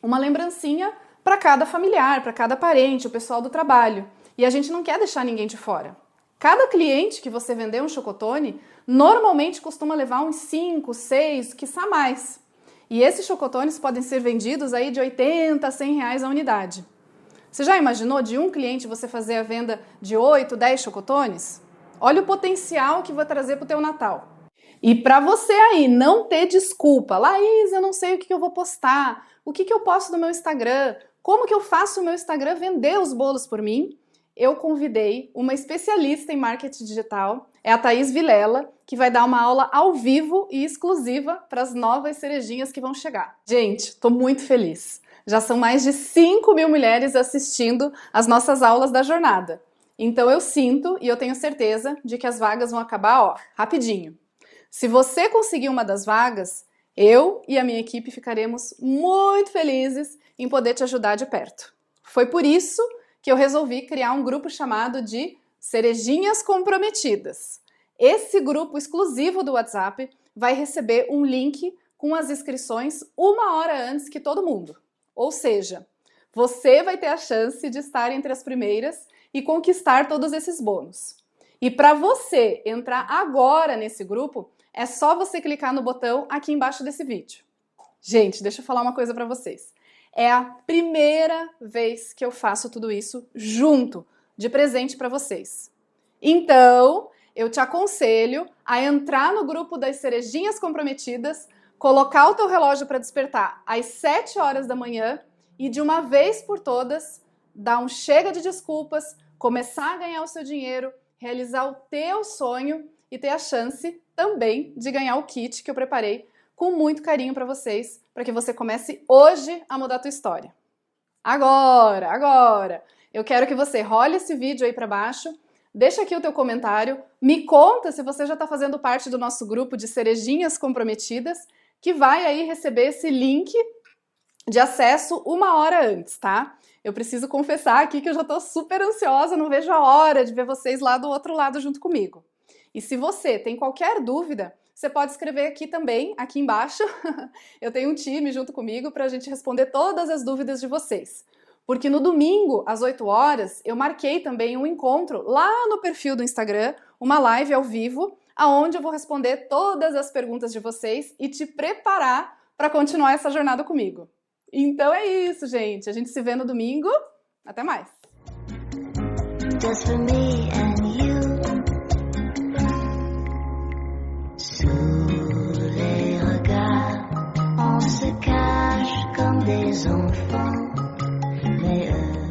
uma lembrancinha para cada familiar, para cada parente, o pessoal do trabalho. E a gente não quer deixar ninguém de fora. Cada cliente que você vender um chocotone, normalmente costuma levar uns 5, 6, quiçá mais. E esses chocotones podem ser vendidos aí de R$80 a R$100 a unidade. Você já imaginou de um cliente você fazer a venda de 8, 10 chocotones? Olha o potencial que vai trazer para o teu Natal. E para você aí não ter desculpa, Laís, eu não sei o que eu vou postar, o que eu posto no meu Instagram, como que eu faço o meu Instagram vender os bolos por mim? Eu convidei uma especialista em marketing digital, é a Thaís Vilela, que vai dar uma aula ao vivo e exclusiva para as novas cerejinhas que vão chegar. Gente, estou muito feliz. Já são mais de 5.000 mulheres assistindo as nossas aulas da jornada. Então eu sinto e eu tenho certeza de que as vagas vão acabar, ó, rapidinho. Se você conseguir uma das vagas, eu e a minha equipe ficaremos muito felizes em poder te ajudar de perto. Foi por isso que eu resolvi criar um grupo chamado de Cerejinhas Comprometidas. Esse grupo exclusivo do WhatsApp vai receber um link com as inscrições 1 hora antes que todo mundo. Ou seja, você vai ter a chance de estar entre as primeiras e conquistar todos esses bônus. E para você entrar agora nesse grupo, é só você clicar no botão aqui embaixo desse vídeo. Gente, deixa eu falar uma coisa para vocês. É a primeira vez que eu faço tudo isso junto, de presente para vocês. Então, eu te aconselho a entrar no grupo das Cerejinhas Comprometidas, colocar o teu relógio para despertar às 7 horas da manhã e de uma vez por todas, dar um chega de desculpas, começar a ganhar o seu dinheiro, realizar o teu sonho e ter a chance também de ganhar o kit que eu preparei com muito carinho para vocês, para que você comece hoje a mudar a tua história. Agora, eu quero que você role esse vídeo aí para baixo, deixa aqui o teu comentário, me conta se você já está fazendo parte do nosso grupo de Cerejinhas Comprometidas, que vai aí receber esse link de acesso 1 hora antes, tá? Eu preciso confessar aqui que eu já tô super ansiosa, não vejo a hora de ver vocês lá do outro lado junto comigo. E se você tem qualquer dúvida, você pode escrever aqui também, aqui embaixo. Eu tenho um time junto comigo para a gente responder todas as dúvidas de vocês. Porque no domingo, às 8 horas, eu marquei também um encontro lá no perfil do Instagram, uma live ao vivo, aonde eu vou responder todas as perguntas de vocês e te preparar para continuar essa jornada comigo. Então é isso, gente. A gente se vê no domingo. Até mais! Just for me and you. Sous les regards, on se cache comme des enfants. Mais